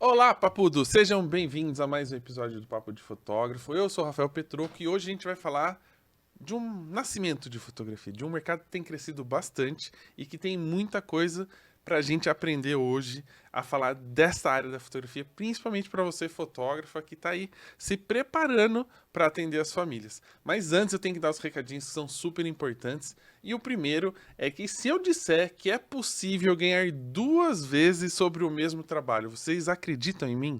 Olá, Papudo! Sejam bem-vindos a mais um episódio do Papo de Fotógrafo. Eu sou o Rafael Petrucco e hoje a gente vai falar de um nascimento de fotografia, de um mercado que tem crescido bastante e que tem muita coisa para a gente aprender hoje a falar dessa área da fotografia, principalmente para você, fotógrafa, que está aí se preparando para atender as famílias. Mas antes eu tenho que dar os recadinhos que são super importantes. E o primeiro é que se eu disser que é possível ganhar 2 vezes sobre o mesmo trabalho, vocês acreditam em mim?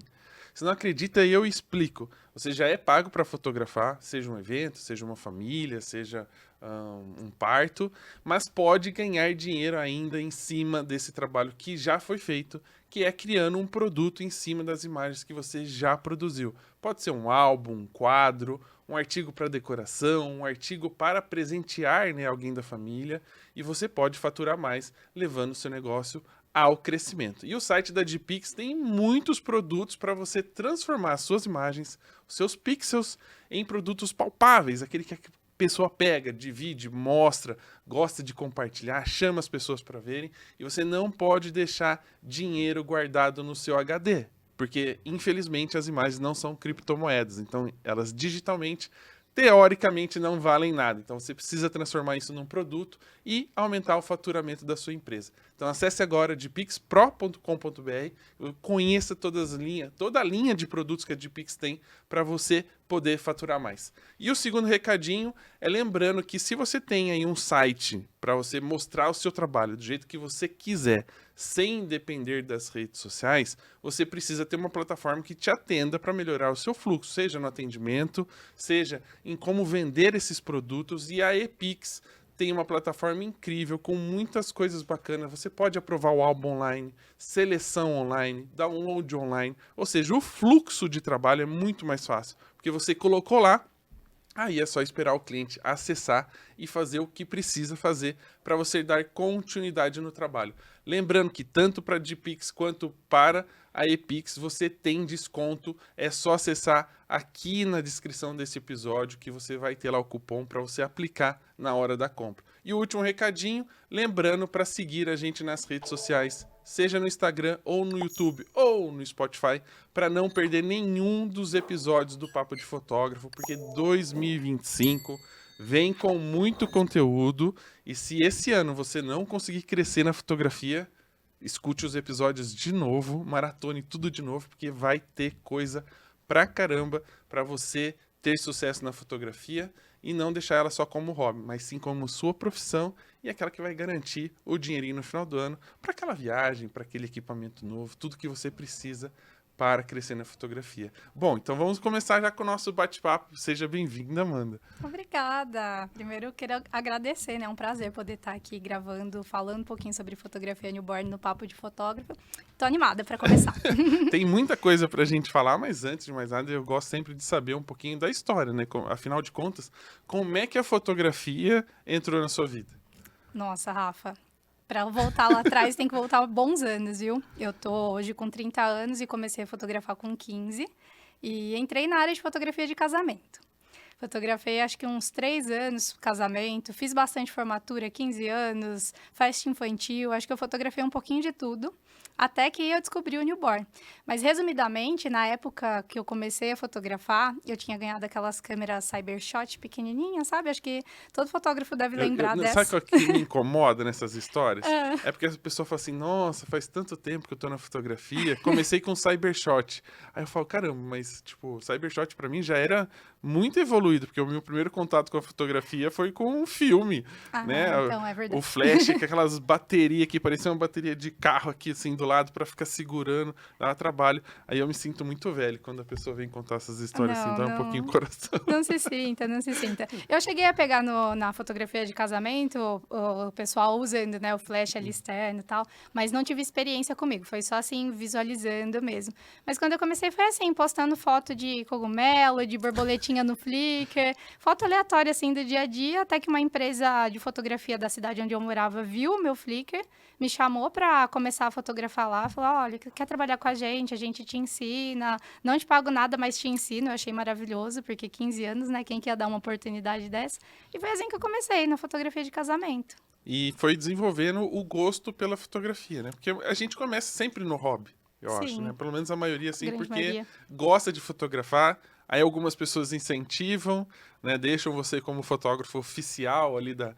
Se não acredita, eu explico. Você já é pago para fotografar, seja um evento, seja uma família, seja um parto, mas pode ganhar dinheiro ainda em cima desse trabalho que já foi feito, que é criando um produto em cima das imagens que você já produziu. Pode ser um álbum, um quadro, um artigo para decoração, um artigo para presentear, né, alguém da família, e você pode faturar mais levando o seu negócio ao crescimento. E o site da Dpix tem muitos produtos para você transformar as suas imagens, os seus pixels, em produtos palpáveis, aquele que a pessoa pega, divide, mostra, gosta de compartilhar, chama as pessoas para verem, e você não pode deixar dinheiro guardado no seu HD, porque infelizmente as imagens não são criptomoedas, então elas digitalmente teoricamente não valem nada. Então você precisa transformar isso num produto e aumentar o faturamento da sua empresa. Então acesse agora dpixpro.com.br, conheça toda a linha de produtos que a Dpix tem para você poder faturar mais. E o segundo recadinho é lembrando que se você tem aí um site para você mostrar o seu trabalho do jeito que você quiser, sem depender das redes sociais, você precisa ter uma plataforma que te atenda para melhorar o seu fluxo, seja no atendimento, seja em como vender esses produtos, e a Epix tem uma plataforma incrível com muitas coisas bacanas. Você pode aprovar o álbum online, seleção online, download online, ou seja, o fluxo de trabalho é muito mais fácil, porque você colocou lá, aí é só esperar o cliente acessar e fazer o que precisa fazer para você dar continuidade no trabalho. Lembrando que tanto para a Dpix quanto para a Epix você tem desconto, é só acessar aqui na descrição desse episódio que você vai ter lá o cupom para você aplicar na hora da compra. E o último recadinho, lembrando para seguir a gente nas redes sociais, seja no Instagram ou no YouTube ou no Spotify, para não perder nenhum dos episódios do Papo de Fotógrafo, porque 2025 vem com muito conteúdo, e se esse ano você não conseguir crescer na fotografia, escute os episódios de novo, maratone tudo de novo, porque vai ter coisa pra caramba para você ter sucesso na fotografia e não deixar ela só como hobby, mas sim como sua profissão e aquela que vai garantir o dinheirinho no final do ano para aquela viagem, para aquele equipamento novo, tudo que você precisa para crescer na fotografia. Bom, então vamos começar já com o nosso bate-papo. Seja bem-vinda, Amanda. Obrigada. Primeiro eu quero agradecer, né? É um prazer poder estar aqui gravando, falando um pouquinho sobre fotografia newborn no Papo de Fotógrafo. Tô animada para começar. Tem muita coisa pra gente falar, mas antes de mais nada, eu gosto sempre de saber um pouquinho da história, né? Afinal de contas, como é que a fotografia entrou na sua vida? Nossa, Rafa, para voltar lá atrás tem que voltar bons anos, viu? Eu tô hoje com 30 anos e comecei a fotografar com 15 e entrei na área de fotografia de casamento. Fotografei acho que uns 3 anos casamento, fiz bastante formatura, 15 anos, festa infantil, acho que eu fotografei um pouquinho de tudo, até que eu descobri o newborn. Mas resumidamente, na época que eu comecei a fotografar, eu tinha ganhado aquelas câmeras Cybershot pequenininhas, sabe? Acho que todo fotógrafo deve lembrar Sabe dessa. o que me incomoda nessas histórias? Ah. É porque a pessoa fala assim, nossa, faz tanto tempo que eu tô na fotografia, comecei com Cybershot. Aí eu falo, caramba, mas tipo, Cybershot pra mim já era muito evoluído, porque o meu primeiro contato com a fotografia foi com um filme, Ah, né? então é O verdade. flash, que é aquelas baterias que parecia uma bateria de carro aqui assim do lado pra ficar segurando, dava trabalho. Aí eu me sinto muito velho quando a pessoa vem contar essas histórias assim, Não, dá um pouquinho o não. coração. Não se sinta, não se sinta. Eu cheguei a pegar na fotografia de casamento, o pessoal usando, né, o flash ali externo e tal, mas não tive experiência comigo, foi só assim, visualizando mesmo. Mas quando eu comecei foi assim, postando foto de cogumelo, de borboletinha no Flickr, foto aleatória assim do dia a dia, até que uma empresa de fotografia da cidade onde eu morava viu o meu Flickr, me chamou para começar a fotografar lá, falou, olha, quer trabalhar com a gente te ensina, não te pago nada, mas te ensino. Eu achei maravilhoso, porque 15 anos, né? Quem que ia dar uma oportunidade dessa? E foi assim que eu comecei, na fotografia de casamento. E foi desenvolvendo o gosto pela fotografia, né? Porque a gente começa sempre no hobby. eu acho, né? Sim, Pelo menos a maioria, sim, grande porque maioria. gosta de fotografar, aí algumas pessoas incentivam, né? Deixam você como fotógrafo oficial ali da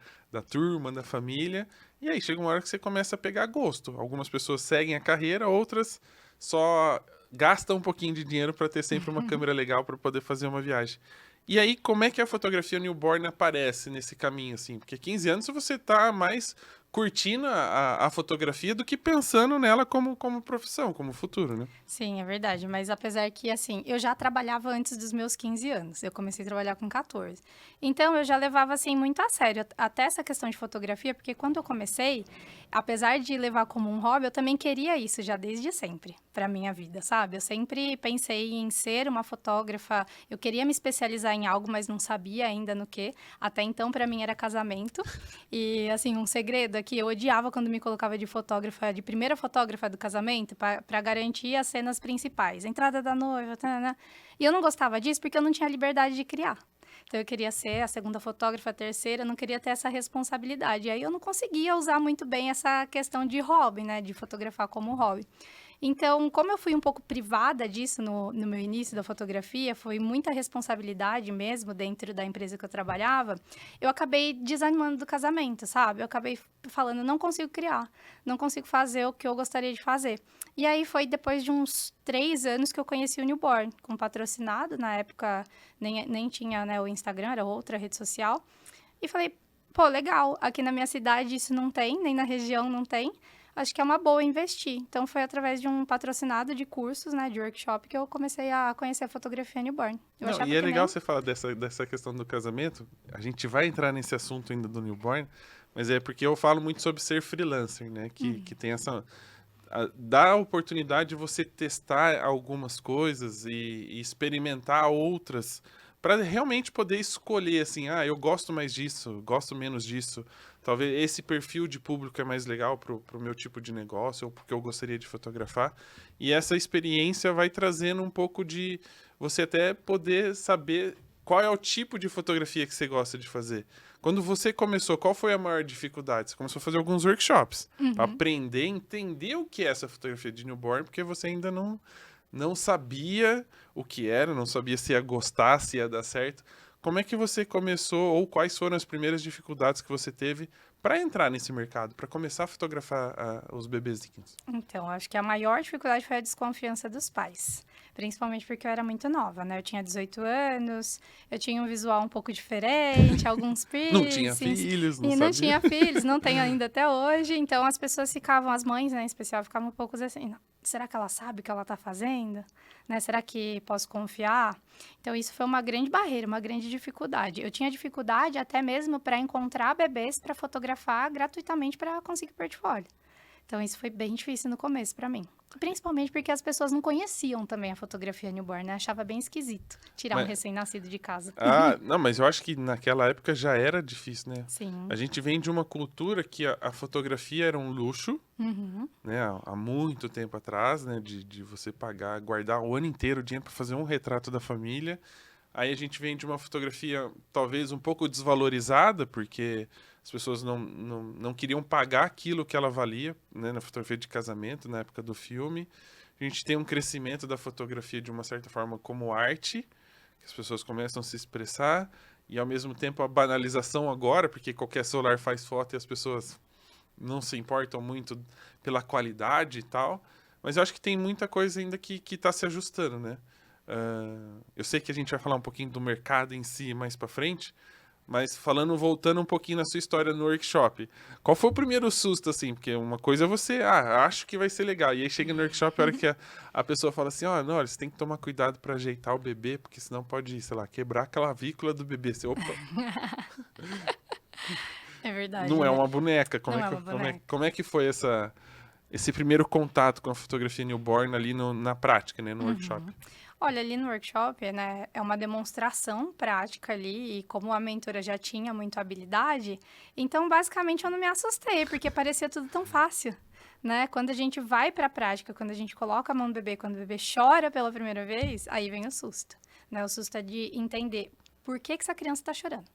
turma, da família, e aí chega uma hora que você começa a pegar gosto. Algumas pessoas seguem a carreira, outras só gastam um pouquinho de dinheiro para ter sempre uma câmera legal para poder fazer uma viagem. E aí, como é que a fotografia newborn aparece nesse caminho, assim? Porque 15 anos você tá mais curtindo a fotografia do que pensando nela como profissão, como futuro, né? Sim, é verdade. Mas apesar que, assim, eu já trabalhava antes dos meus 15 anos. Eu comecei a trabalhar com 14. Então, eu já levava, assim, muito a sério até essa questão de fotografia, porque quando eu comecei, apesar de levar como um hobby, eu também queria isso já desde sempre para minha vida, sabe? Eu sempre pensei em ser uma fotógrafa. Eu queria me especializar em algo, mas não sabia ainda no que. Até então, para mim, era casamento. E, assim, um segredo é que eu odiava quando me colocava de fotógrafa, de primeira fotógrafa do casamento, para garantir as cenas principais, a entrada da noiva, tanana. E eu não gostava disso porque eu não tinha liberdade de criar. Então, eu queria ser a segunda fotógrafa, a terceira, eu não queria ter essa responsabilidade. E aí, eu não conseguia usar muito bem essa questão de hobby, né? De fotografar como hobby. Então, como eu fui um pouco privada disso no meu início da fotografia, foi muita responsabilidade mesmo dentro da empresa que eu trabalhava, eu acabei desanimando do casamento, sabe? Eu acabei falando, não consigo criar, não consigo fazer o que eu gostaria de fazer. E aí foi depois de uns 3 anos que eu conheci o Newborn, com patrocinado, na época nem tinha, né, o Instagram, era outra rede social. E falei, pô, legal, aqui na minha cidade isso não tem, nem na região não tem. Acho que é uma boa investir. Então, foi através de um patrocinado de cursos, né, de workshop, que eu comecei a conhecer a fotografia newborn. Eu Não, e achava é que legal nem... você falar dessa questão do casamento. A gente vai entrar nesse assunto ainda do newborn, mas é porque eu falo muito sobre ser freelancer, né? Que tem essa. Dá a oportunidade de você testar algumas coisas e experimentar outras para realmente poder escolher assim, ah, eu gosto mais disso, gosto menos disso. Talvez esse perfil de público é mais legal pro meu tipo de negócio ou porque eu gostaria de fotografar. E essa experiência vai trazendo um pouco de você até poder saber qual é o tipo de fotografia que você gosta de fazer. Quando você começou, qual foi a maior dificuldade? Você começou a fazer alguns workshops para Uhum. aprender, entender o que é essa fotografia de newborn, porque você ainda não sabia o que era, não sabia se ia gostar, se ia dar certo. Como é que você começou, ou quais foram as primeiras dificuldades que você teve para entrar nesse mercado, para começar a fotografar os bebezinhos? Então, acho que a maior dificuldade foi a desconfiança dos pais. Principalmente porque eu era muito nova, né? Eu tinha 18 anos, eu tinha um visual um pouco diferente, alguns Não tinha piercings, filhos, não e não sabia? tinha filhos, não tenho ainda até hoje. Então, as pessoas ficavam, as mães, né, em especial, ficavam um pouco assim, "Não, será que ela sabe o que ela está fazendo? Né? Será que posso confiar?" Então, isso foi uma grande barreira, uma grande dificuldade. Eu tinha dificuldade até mesmo para encontrar bebês para fotografar gratuitamente para conseguir portfólio. Então, isso foi bem difícil no começo para mim. Principalmente porque as pessoas não conheciam também a fotografia newborn, né? Achava bem esquisito tirar um Mas, recém-nascido de casa. não, mas eu acho que naquela época já era difícil, né? A Sim. gente vem de uma cultura que a fotografia era um luxo, Uhum. né? Há muito tempo atrás, né? De você pagar, guardar o ano inteiro o dinheiro para fazer um retrato da família. Aí a gente vem de uma fotografia talvez um pouco desvalorizada, porque as pessoas não queriam pagar aquilo que ela valia, né, na fotografia de casamento, na época do filme. A gente tem um crescimento da fotografia de uma certa forma como arte, que as pessoas começam a se expressar, e ao mesmo tempo a banalização agora, porque qualquer celular faz foto e as pessoas não se importam muito pela qualidade e tal. Mas eu acho que tem muita coisa ainda que está se ajustando, né? Eu sei que a gente vai falar um pouquinho do mercado em si mais pra frente, mas voltando um pouquinho na sua história no workshop, qual foi o primeiro susto, assim? Porque uma coisa é você, acho que vai ser legal, e aí chega no workshop, a hora que a pessoa fala assim, ó, não, olha, você tem que tomar cuidado pra ajeitar o bebê, porque senão pode, sei lá, quebrar a clavícula do bebê. Você, opa, É verdade, não é né? uma boneca. Não é uma boneca. Como é que foi esse primeiro contato com a fotografia newborn ali na prática, né, no Uhum. workshop? Olha, ali no workshop, né, é uma demonstração prática ali, e como a mentora já tinha muita habilidade, então basicamente eu não me assustei, porque parecia tudo tão fácil, né? Quando a gente vai para a prática, quando a gente coloca a mão no bebê, quando o bebê chora pela primeira vez, aí vem o susto, né? O susto é de entender por que que essa criança está chorando.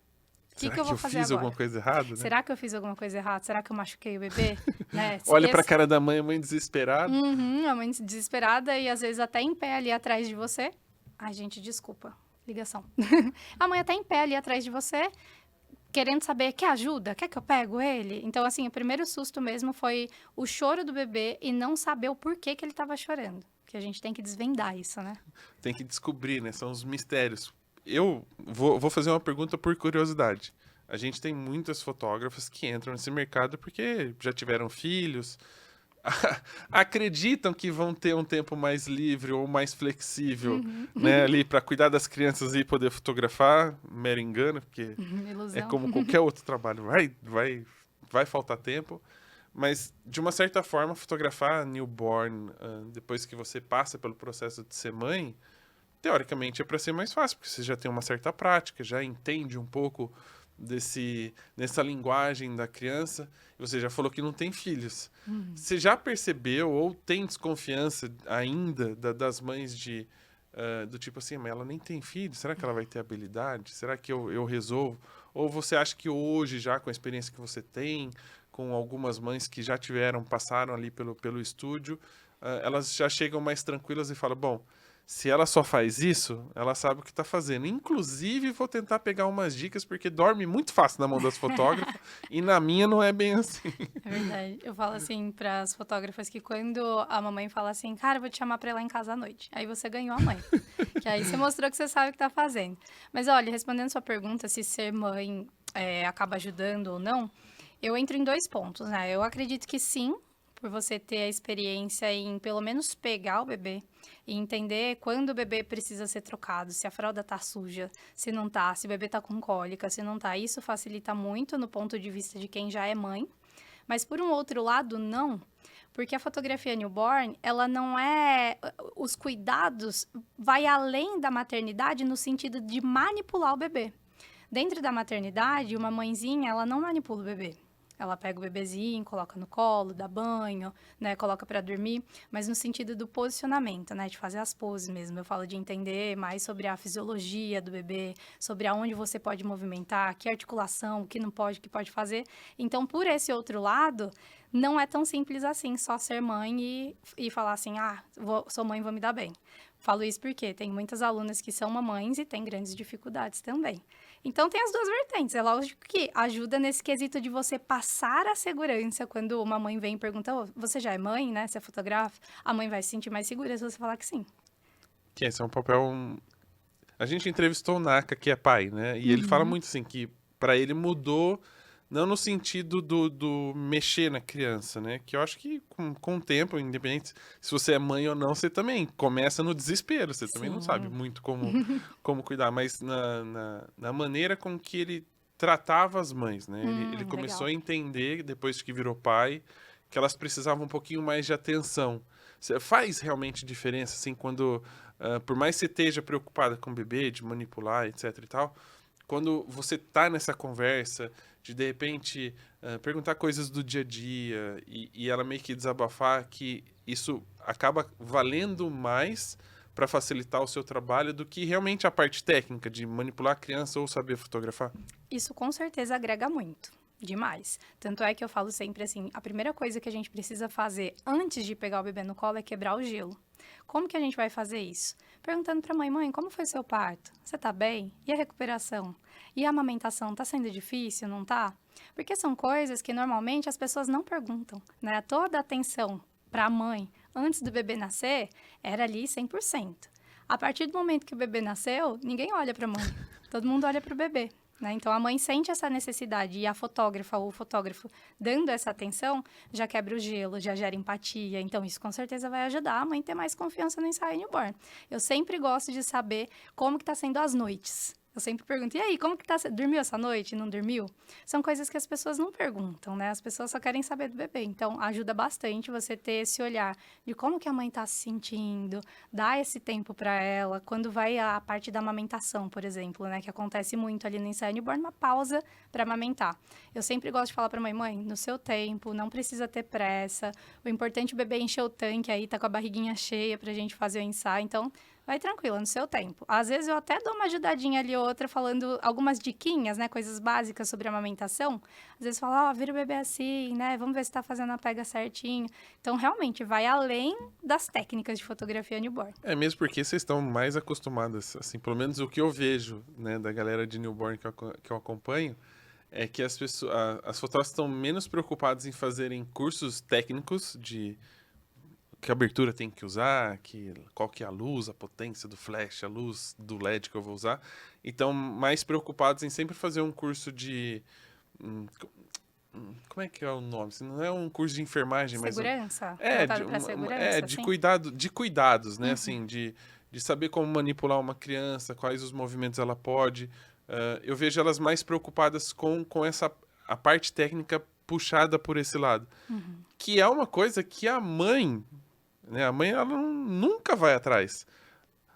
O que Será que eu que vou eu fazer fiz agora? alguma coisa errada, né? Será que eu fiz alguma coisa errada? Será que eu machuquei o bebê? Né? Olha pra Esse- cara da mãe, a mãe desesperada. Uhum, a mãe desesperada e às vezes até em pé ali atrás de você. Ai, gente, desculpa. Ligação. A mãe até em pé ali atrás de você, querendo saber, quer ajuda? Quer que eu pego ele? Então, assim, o primeiro susto mesmo foi o choro do bebê e não saber o porquê que ele estava chorando. Porque a gente tem que desvendar isso, né? Tem que descobrir, né? São os mistérios. Eu vou fazer uma pergunta por curiosidade. A gente tem muitas fotógrafas que entram nesse mercado porque já tiveram filhos, acreditam que vão ter um tempo mais livre ou mais flexível, né, ali para cuidar das crianças e poder fotografar. Mero engano, porque é Ilusão. como qualquer outro trabalho, vai faltar tempo. Mas, de uma certa forma, fotografar newborn, depois que você passa pelo processo de ser mãe, teoricamente é para ser mais fácil, porque você já tem uma certa prática, já entende um pouco dessa linguagem da criança. E você já falou que não tem filhos. Você já percebeu ou tem desconfiança ainda das mães do tipo assim, mas ela nem tem filho, será que ela vai ter habilidade? Será que eu resolvo? Ou você acha que hoje, já com a experiência que você tem, com algumas mães que já passaram ali pelo estúdio, elas já chegam mais tranquilas e falam, bom, se ela só faz isso, ela sabe o que está fazendo. Inclusive, vou tentar pegar umas dicas, porque dorme muito fácil na mão das fotógrafas, e na minha não é bem assim. É verdade. Eu falo assim para as fotógrafas que quando a mamãe fala assim, cara, eu vou te chamar para ir lá em casa à noite. Aí você ganhou a mãe. Que aí você mostrou que você sabe o que tá fazendo. Mas olha, respondendo sua pergunta, se ser mãe acaba ajudando ou não, eu entro em 2 pontos, né? Eu acredito que sim, por você ter a experiência em pelo menos pegar o bebê e entender quando o bebê precisa ser trocado, se a fralda tá suja, se não tá, se o bebê tá com cólica, se não tá. Isso facilita muito no ponto de vista de quem já é mãe. Mas por um outro lado, não. Porque a fotografia newborn, ela não é... Os cuidados vai além da maternidade no sentido de manipular o bebê. Dentro da maternidade, uma mãezinha, ela não manipula o bebê. Ela pega o bebezinho, coloca no colo, dá banho, né, coloca para dormir, mas no sentido do posicionamento, né, de fazer as poses mesmo. Eu falo de entender mais sobre a fisiologia do bebê, sobre aonde você pode movimentar, que articulação, o que não pode, o que pode fazer. Então, por esse outro lado, não é tão simples assim, só ser mãe e falar assim, sou mãe, vou me dar bem. Falo isso porque tem muitas alunas que são mamães e têm grandes dificuldades também. Então, tem as 2 vertentes. É lógico que ajuda nesse quesito de você passar a segurança quando uma mãe vem e pergunta, você já é mãe, né? Você é fotógrafa? A mãe vai se sentir mais segura se você falar que sim. Que esse é um papel... A gente entrevistou o Naka, que é pai, né? E ele fala muito assim, que para ele mudou, não no sentido do mexer na criança, né? Que eu acho que com o tempo, independente se você é mãe ou não, você também começa no desespero. Você também não sabe Sim. muito como cuidar. Mas na maneira com que ele tratava as mães, né? Ele começou Legal. a entender, depois que virou pai, que elas precisavam um pouquinho mais de atenção. Faz realmente diferença, assim, quando... por mais que você esteja preocupada com o bebê, de manipular, etc e tal, quando você tá nessa conversa de repente, perguntar coisas do dia a dia e ela meio que desabafar, que isso acaba valendo mais para facilitar o seu trabalho do que realmente a parte técnica de manipular a criança ou saber fotografar? Isso com certeza agrega muito. Demais. Tanto é que eu falo sempre assim, a primeira coisa que a gente precisa fazer antes de pegar o bebê no colo é quebrar o gelo. Como que a gente vai fazer isso? Perguntando para a mãe, como foi seu parto? Você tá bem? E a recuperação? E a amamentação, tá sendo difícil, não tá? Porque são coisas que normalmente as pessoas não perguntam, né? Toda a atenção para a mãe antes do bebê nascer era ali 100%. A partir do momento que o bebê nasceu, ninguém olha para a mãe, todo mundo olha para o bebê. Né? Então, a mãe sente essa necessidade e a fotógrafa ou o fotógrafo dando essa atenção já quebra o gelo, já gera empatia. Então, isso com certeza vai ajudar a mãe a ter mais confiança no ensaio newborn. Eu sempre gosto de saber como que está sendo as noites. Eu sempre pergunto, e aí, como que tá? Dormiu essa noite? Não dormiu? São coisas que as pessoas não perguntam, né? As pessoas só querem saber do bebê. Então, ajuda bastante você ter esse olhar de como que a mãe tá se sentindo, dar esse tempo para ela. Quando vai a parte da amamentação, por exemplo, né? Que acontece muito ali no ensaio newborn, uma pausa para amamentar. Eu sempre gosto de falar para mãe, no seu tempo, não precisa ter pressa. O importante é o bebê encher o tanque aí, tá com a barriguinha cheia pra gente fazer o ensaio. Então, vai tranquila, no seu tempo. Às vezes eu até dou uma ajudadinha ali ou outra, falando algumas diquinhas, né, coisas básicas sobre a amamentação. Às vezes fala, vira o bebê assim, né, vamos ver se tá fazendo a pega certinho. Então, realmente, vai além das técnicas de fotografia newborn. É mesmo porque vocês estão mais acostumadas, assim, pelo menos o que eu vejo, né, da galera de newborn que eu acompanho, é que as pessoas, as fotógrafas estão menos preocupadas em fazerem cursos técnicos de que abertura tem que usar, qual que é a luz, a potência do flash, a luz do LED que eu vou usar. Então, mais preocupados em sempre fazer um curso de... como é que é o nome? Não é um curso de enfermagem, Segurança? mas... Voltado para segurança, de assim? de cuidados, né? Assim, de saber como manipular uma criança, quais os movimentos ela pode. Eu vejo elas mais preocupadas com a parte técnica puxada por esse lado. Que é uma coisa que a mãe, né? A mãe, ela nunca vai atrás,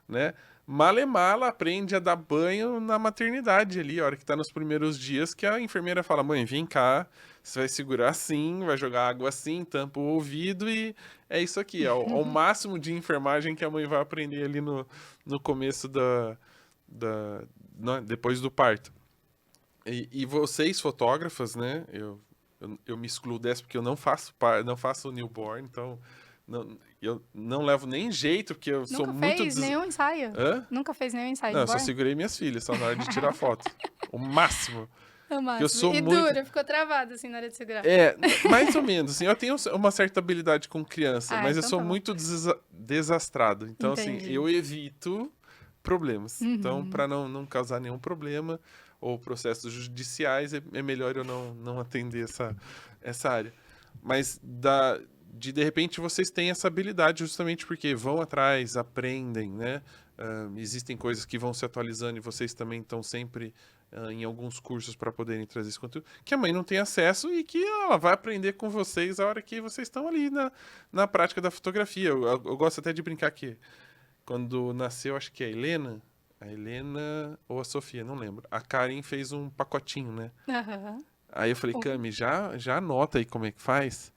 né? Malemar, ela aprende a dar banho na maternidade ali, a hora que tá nos primeiros dias, que a enfermeira fala, mãe, vem cá, você vai segurar assim, vai jogar água assim, tampa o ouvido e é isso aqui, é o máximo de enfermagem que a mãe vai aprender ali no começo depois do parto. E vocês, fotógrafas, né, eu me excluo dessa porque eu não faço newborn, então eu não levo nem jeito, porque eu sou Nunca muito... fez nenhum ensaio? Hã? Nunca fez nenhum ensaio Não, eu só newborn? segurei minhas filhas, só na hora de tirar foto. O máximo. É o Porque eu máximo. sou E muito... dura, ficou travado assim na hora de segurar. É, mais ou menos, assim, eu tenho uma certa habilidade com criança, mas eu Então sou tá bom. muito desastrado. Então, assim, Entendi. eu evito problemas. Então, Uhum. para não causar nenhum problema ou processos judiciais, é melhor eu não atender essa área. Mas de repente vocês têm essa habilidade justamente porque vão atrás, aprendem, né? Existem coisas que vão se atualizando e vocês também estão sempre em alguns cursos para poderem trazer esse conteúdo, que a mãe não tem acesso e que ela vai aprender com vocês a hora que vocês estão ali na prática da fotografia. Eu gosto até de brincar que quando nasceu, acho que a Helena ou a Sofia, não lembro. A Karen fez um pacotinho, né? Aham. Aí eu falei, O- Cami, já anota aí como é que faz,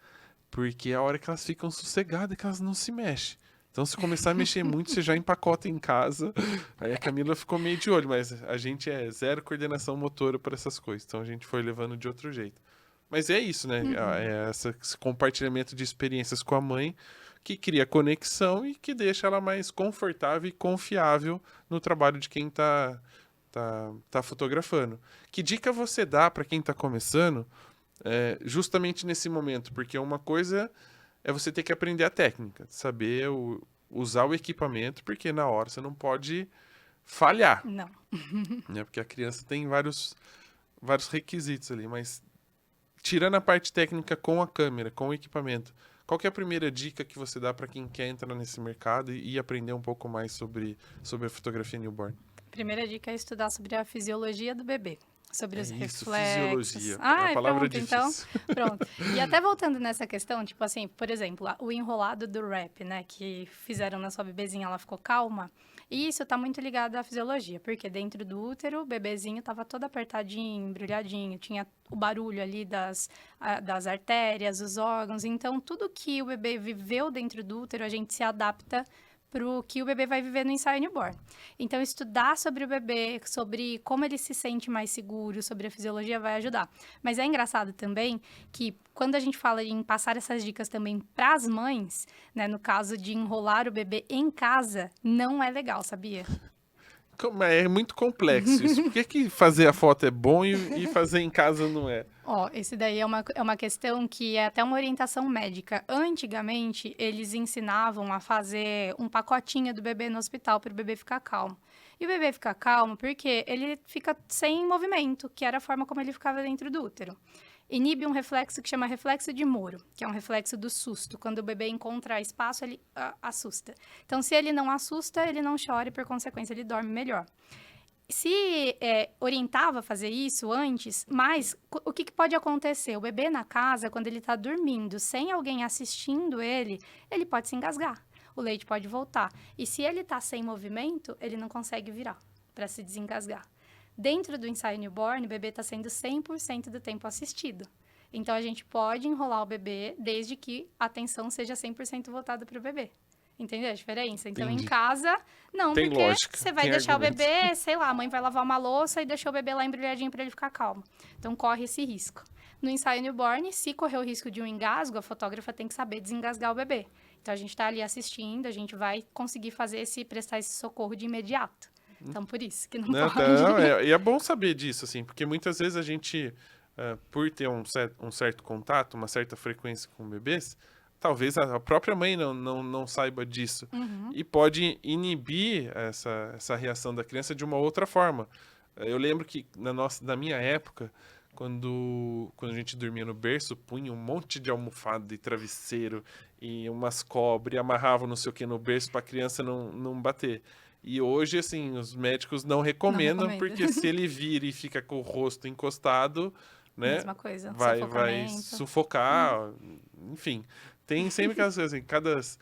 porque é a hora que elas ficam sossegadas, que elas não se mexem. Então, se começar a mexer muito, você já empacota em casa. Aí a Camila ficou meio de olho, mas a gente é zero coordenação motora para essas coisas. Então, a gente foi levando de outro jeito. Mas é isso, né? É esse compartilhamento de experiências com a mãe que cria conexão e que deixa ela mais confortável e confiável no trabalho de quem tá fotografando. Que dica você dá para quem está começando justamente nesse momento? Porque uma coisa é você ter que aprender a técnica, saber usar o equipamento, porque na hora você não pode falhar, Não. né? Porque a criança tem vários requisitos ali, mas tirando a parte técnica com a câmera, com o equipamento, qual que é a primeira dica que você dá para quem quer entrar nesse mercado e aprender um pouco mais sobre a fotografia newborn? Primeira dica é estudar sobre a fisiologia do bebê. Sobre os Isso, reflexos. fisiologia. É Ah, a palavra pronto, então. difícil. Pronto. E até voltando nessa questão, tipo assim, por exemplo, o enrolado do wrap, né, que fizeram na sua bebezinha, ela ficou calma. E isso tá muito ligado à fisiologia, porque dentro do útero, o bebezinho tava todo apertadinho, embrulhadinho, tinha o barulho ali das artérias, os órgãos. Então, tudo que o bebê viveu dentro do útero, a gente se adapta para o que o bebê vai viver no ensaio newborn. Então, estudar sobre o bebê, sobre como ele se sente mais seguro, sobre a fisiologia, vai ajudar. Mas é engraçado também que, quando a gente fala em passar essas dicas também para as mães, né, no caso de enrolar o bebê em casa, não é legal, sabia? É muito complexo isso. Por que fazer a foto é bom e fazer em casa não é? Ó, esse daí é uma questão que é até uma orientação médica. Antigamente, eles ensinavam a fazer um pacotinho do bebê no hospital para o bebê ficar calmo. E o bebê fica calmo porque ele fica sem movimento, que era a forma como ele ficava dentro do útero. Inibe um reflexo que chama reflexo de Moro, que é um reflexo do susto. Quando o bebê encontra espaço, ele assusta. Então, se ele não assusta, ele não chora e, por consequência, ele dorme melhor. Se orientava a fazer isso antes, mas o que pode acontecer? O bebê na casa, quando ele está dormindo, sem alguém assistindo ele pode se engasgar. O leite pode voltar. E se ele está sem movimento, ele não consegue virar para se desengasgar. Dentro do ensaio newborn, o bebê está sendo 100% do tempo assistido. Então, a gente pode enrolar o bebê desde que a atenção seja 100% voltada para o bebê. Entendeu a diferença? Então, Entendi. em casa, não, Tem porque lógica, você vai tem deixar argumentos. o bebê, sei lá, a mãe vai lavar uma louça e deixou o bebê lá embrulhadinho para ele ficar calmo. Então, corre esse risco. No ensaio newborn, se correr o risco de um engasgo, a fotógrafa tem que saber desengasgar o bebê. Então, a gente está ali assistindo, a gente vai conseguir prestar esse socorro de imediato. Então, por isso que não Não, pode. e é bom saber disso, assim, porque muitas vezes a gente, por ter um certo contato, uma certa frequência com bebês, talvez a própria mãe não saiba disso. E pode inibir essa reação da criança de uma outra forma. Eu lembro que na minha época, quando a gente dormia no berço, punha um monte de almofada e travesseiro e umas cobras e amarrava não sei o que no berço para a criança não bater. E hoje, assim, os médicos não recomendam, recomendo. porque se ele vira e fica com o rosto encostado, né, Mesma coisa, vai sufocamento. sufocar, enfim. Tem sempre aquelas coisas assim,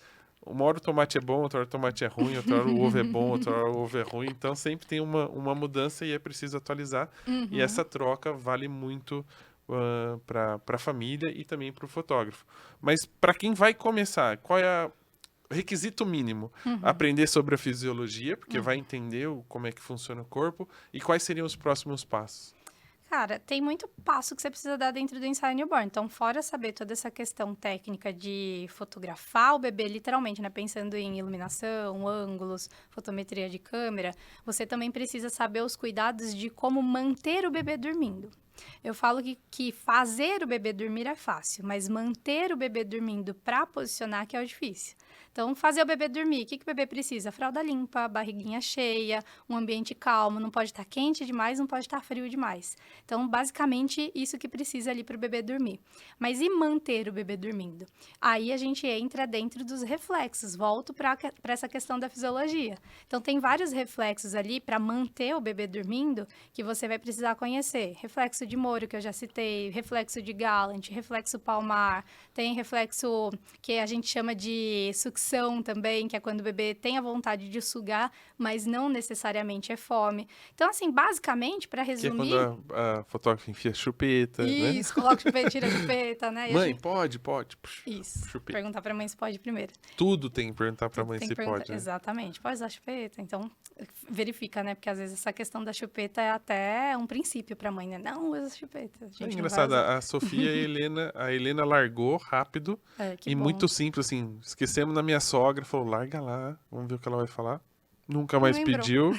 uma hora o tomate é bom, outra hora o tomate é ruim, outra hora o ovo é bom, outra hora o ovo é ruim. Então sempre tem uma mudança e é preciso atualizar. E essa troca vale muito para a família e também para o fotógrafo. Mas para quem vai começar, qual é o requisito mínimo? Aprender sobre a fisiologia, porque vai entender como é que funciona o corpo. E quais seriam os próximos passos? Cara, tem muito passo que você precisa dar dentro do ensaio newborn. Então, fora saber toda essa questão técnica de fotografar o bebê, literalmente, né? Pensando em iluminação, ângulos, fotometria de câmera, você também precisa saber os cuidados de como manter o bebê dormindo. Eu falo que fazer o bebê dormir é fácil, mas manter o bebê dormindo para posicionar que é o difícil. Então, fazer o bebê dormir, o que o bebê precisa? Fralda limpa, barriguinha cheia, um ambiente calmo, não pode estar quente demais, não pode estar frio demais. Então, basicamente, isso que precisa ali para o bebê dormir. Mas e manter o bebê dormindo? Aí a gente entra dentro dos reflexos, volto para essa questão da fisiologia. Então, tem vários reflexos ali para manter o bebê dormindo que você vai precisar conhecer. Reflexo de Moro, que eu já citei, reflexo de Gallant, reflexo palmar, tem reflexo que a gente chama de sucção também, que é quando o bebê tem a vontade de sugar, mas não necessariamente é fome. Então, assim, basicamente, para Que é resumir... quando a fotógrafa enfia chupeta, né? Isso, coloca o chupeta, tira a chupeta, né? E a Mãe, gente... pode? Puxa, Isso, chupeta. perguntar para a mãe se pode primeiro. Tudo tem que perguntar pra Tudo mãe tem se que perguntar. pode, né? Exatamente, pode usar chupeta. Então, verifica, né? Porque às vezes essa questão da chupeta é até um princípio para a mãe, né? Não usa chupeta. A É gente não vai engraçado, usar. a Sofia e a Helena largou rápido É, que e bom. muito simples, assim. Esquecemos da minha sogra, falou, larga lá, vamos ver o que ela vai falar. Nunca Não mais lembrou. pediu.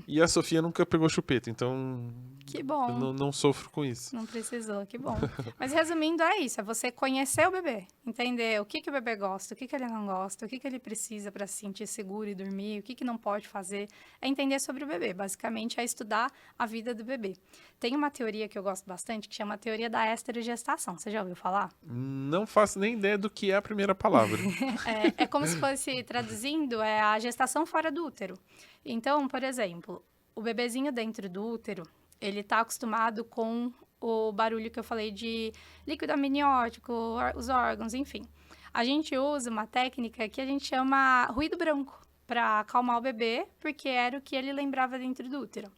E a Sofia nunca pegou chupeta, então Que eu bom. não sofro com isso. Não precisou, que bom. Mas resumindo, é isso: é você conhecer o bebê, entender o que o bebê gosta, o que ele não gosta, o que ele precisa para se sentir seguro e dormir, o que não pode fazer. É entender sobre o bebê, basicamente é estudar a vida do bebê. Tem uma teoria que eu gosto bastante que chama a teoria da esterogestação. Você já ouviu falar? Não faço nem ideia do que é a primeira palavra. É como se fosse, traduzindo, é a gestação fora do útero. Então, por exemplo, o bebezinho dentro do útero, ele está acostumado com o barulho que eu falei de líquido amniótico, os órgãos, enfim. A gente usa uma técnica que a gente chama ruído branco para acalmar o bebê, porque era o que ele lembrava dentro do útero.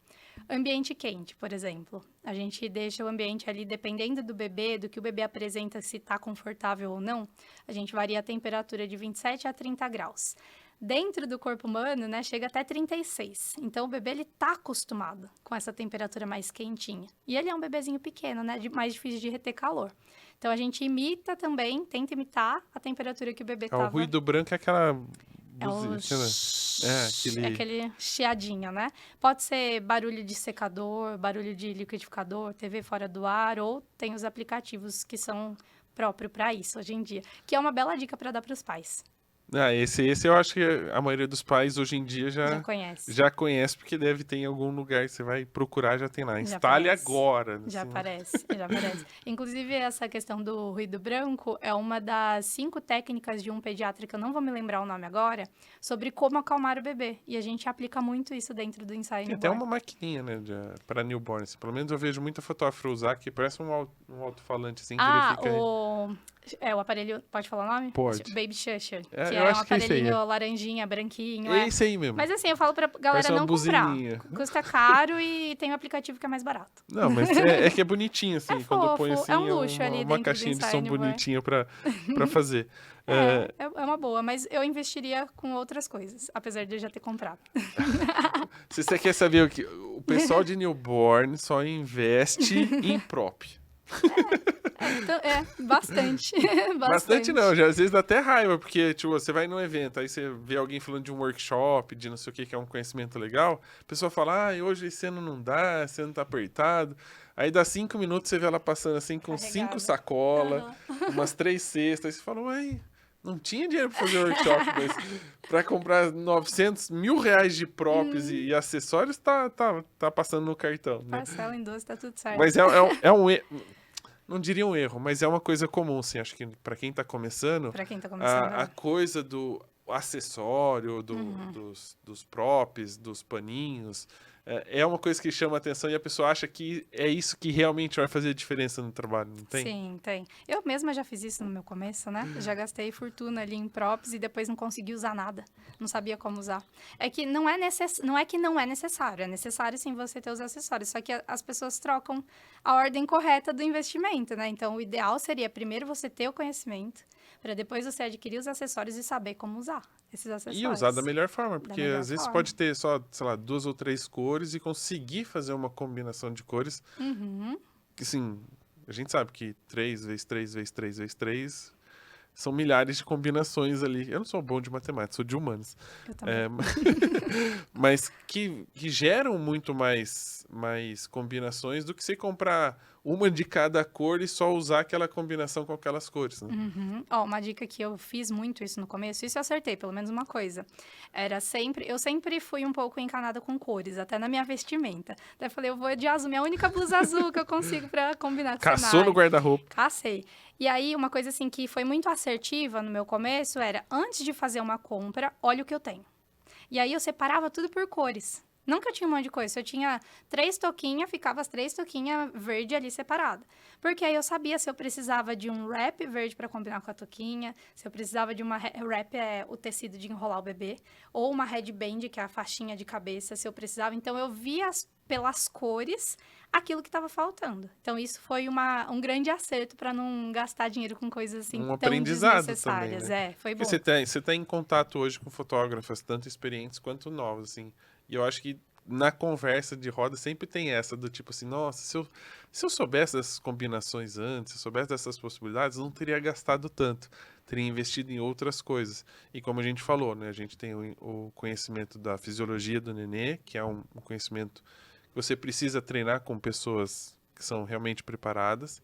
Ambiente quente, por exemplo. A gente deixa o ambiente ali, dependendo do bebê, do que o bebê apresenta, se está confortável ou não, a gente varia a temperatura de 27 a 30 graus. Dentro do corpo humano, né, chega até 36. Então, o bebê, ele tá acostumado com essa temperatura mais quentinha. E ele é um bebezinho pequeno, né, mais difícil de reter calor. Então, a gente imita também, tenta imitar a temperatura que o bebê O tava... ruído branco é aquela... É o... aquele chiadinho, né? Pode ser barulho de secador, barulho de liquidificador, TV fora do ar, ou tem os aplicativos que são próprios para isso hoje em dia. Que é uma bela dica para dar para os pais. Esse eu acho que a maioria dos pais hoje em dia Já conhece. já conhece, porque deve ter em algum lugar que você vai procurar, já tem lá. Instale agora. Já assim. aparece. Inclusive, essa questão do ruído branco é uma das 5 técnicas de um pediatra, que eu não vou me lembrar o nome agora, sobre como acalmar o bebê. E a gente aplica muito isso dentro do ensaio Tem até newborn. uma maquininha, né, para newborn. Assim. Pelo menos eu vejo muita fotógrafa usar que parece um alto-falante, assim, que ele fica... O aparelho, pode falar o nome? Pode. Baby Shusher, É, que eu é um acho que é esse aí, aparelhinho laranjinha, branquinho. É esse aí mesmo. Mas assim, eu falo pra galera Parece uma não comprar. buzininha. Custa caro e tem um aplicativo que é mais barato. Não, mas é que é bonitinho, assim. É Quando põe fofo, assim, é um luxo ali uma dentro do caixinha de som Instagram, bonitinha pra fazer. É uma boa, mas eu investiria com outras coisas, apesar de eu já ter comprado. Se você quer saber o que... O pessoal de newborn só investe em prop. Bastante. Bastante não, já às vezes dá até raiva, porque tipo, você vai num evento, aí você vê alguém falando de um workshop, de não sei o que é um conhecimento legal, a pessoa fala, hoje esse ano não dá, esse ano tá apertado. Aí dá 5 minutos, você vê ela passando assim com 5 sacolas, umas 3 cestas, e você fala, uai, não tinha dinheiro pra fazer workshop, mas pra comprar 900 mil reais de props e acessórios, tá passando no cartão. Né? Parcela em 12, tá tudo certo. Mas um erro. Não diria um erro, mas é uma coisa comum, assim. Acho que para quem tá começando, a coisa do acessório, dos props, dos paninhos, é uma coisa que chama a atenção e a pessoa acha que é isso que realmente vai fazer diferença no trabalho, não tem? Sim, tem. Eu mesma já fiz isso no meu começo, né? Já gastei fortuna ali em props e depois não consegui usar nada. Não sabia como usar. É que não é que não é necessário. É necessário sim você ter os acessórios. Só que as pessoas trocam a ordem correta do investimento, né? Então, o ideal seria primeiro você ter o conhecimento, para depois você adquirir os acessórios e saber como usar esses acessórios. E usar da melhor forma, porque às vezes pode ter só, sei lá, 2 ou 3 cores e conseguir fazer uma combinação de cores. Que, assim, a gente sabe que 3 × 3 × 3 × 3 são milhares de combinações ali. Eu não sou bom de matemática, sou de humanos. Eu também. Mas que geram muito mais combinações do que você comprar uma de cada cor e só usar aquela combinação com aquelas cores, né? Uma dica que eu fiz muito isso no começo, isso eu acertei, pelo menos uma coisa. Eu sempre fui um pouco encanada com cores, até na minha vestimenta. Daí eu falei, eu vou de azul, minha única blusa azul que eu consigo pra combinar com o Caçou cenário. no guarda-roupa. Cacei. E aí, uma coisa assim que foi muito assertiva no meu começo era, antes de fazer uma compra, olha o que eu tenho. E aí eu separava tudo por cores. Não que eu tinha um monte de coisa. Se eu tinha 3 touquinhas, ficava as 3 touquinhas verde ali separada. Porque aí eu sabia se eu precisava de um wrap verde para combinar com a touquinha, se eu precisava de uma... Wrap é o tecido de enrolar o bebê, ou uma headband, que é a faixinha de cabeça, se eu precisava. Então, eu via pelas cores aquilo que estava faltando. Então, isso foi um grande acerto para não gastar dinheiro com coisas assim tão desnecessárias. Também, né? Foi bom. Porque você tá em contato hoje com fotógrafas, tanto experientes quanto novas, assim. E eu acho que na conversa de roda sempre tem essa do tipo assim, nossa, se eu soubesse dessas combinações antes, se eu soubesse dessas possibilidades, eu não teria gastado tanto. Teria investido em outras coisas. E como a gente falou, né? A gente tem o conhecimento da fisiologia do nenê, que é um conhecimento que você precisa treinar com pessoas que são realmente preparadas.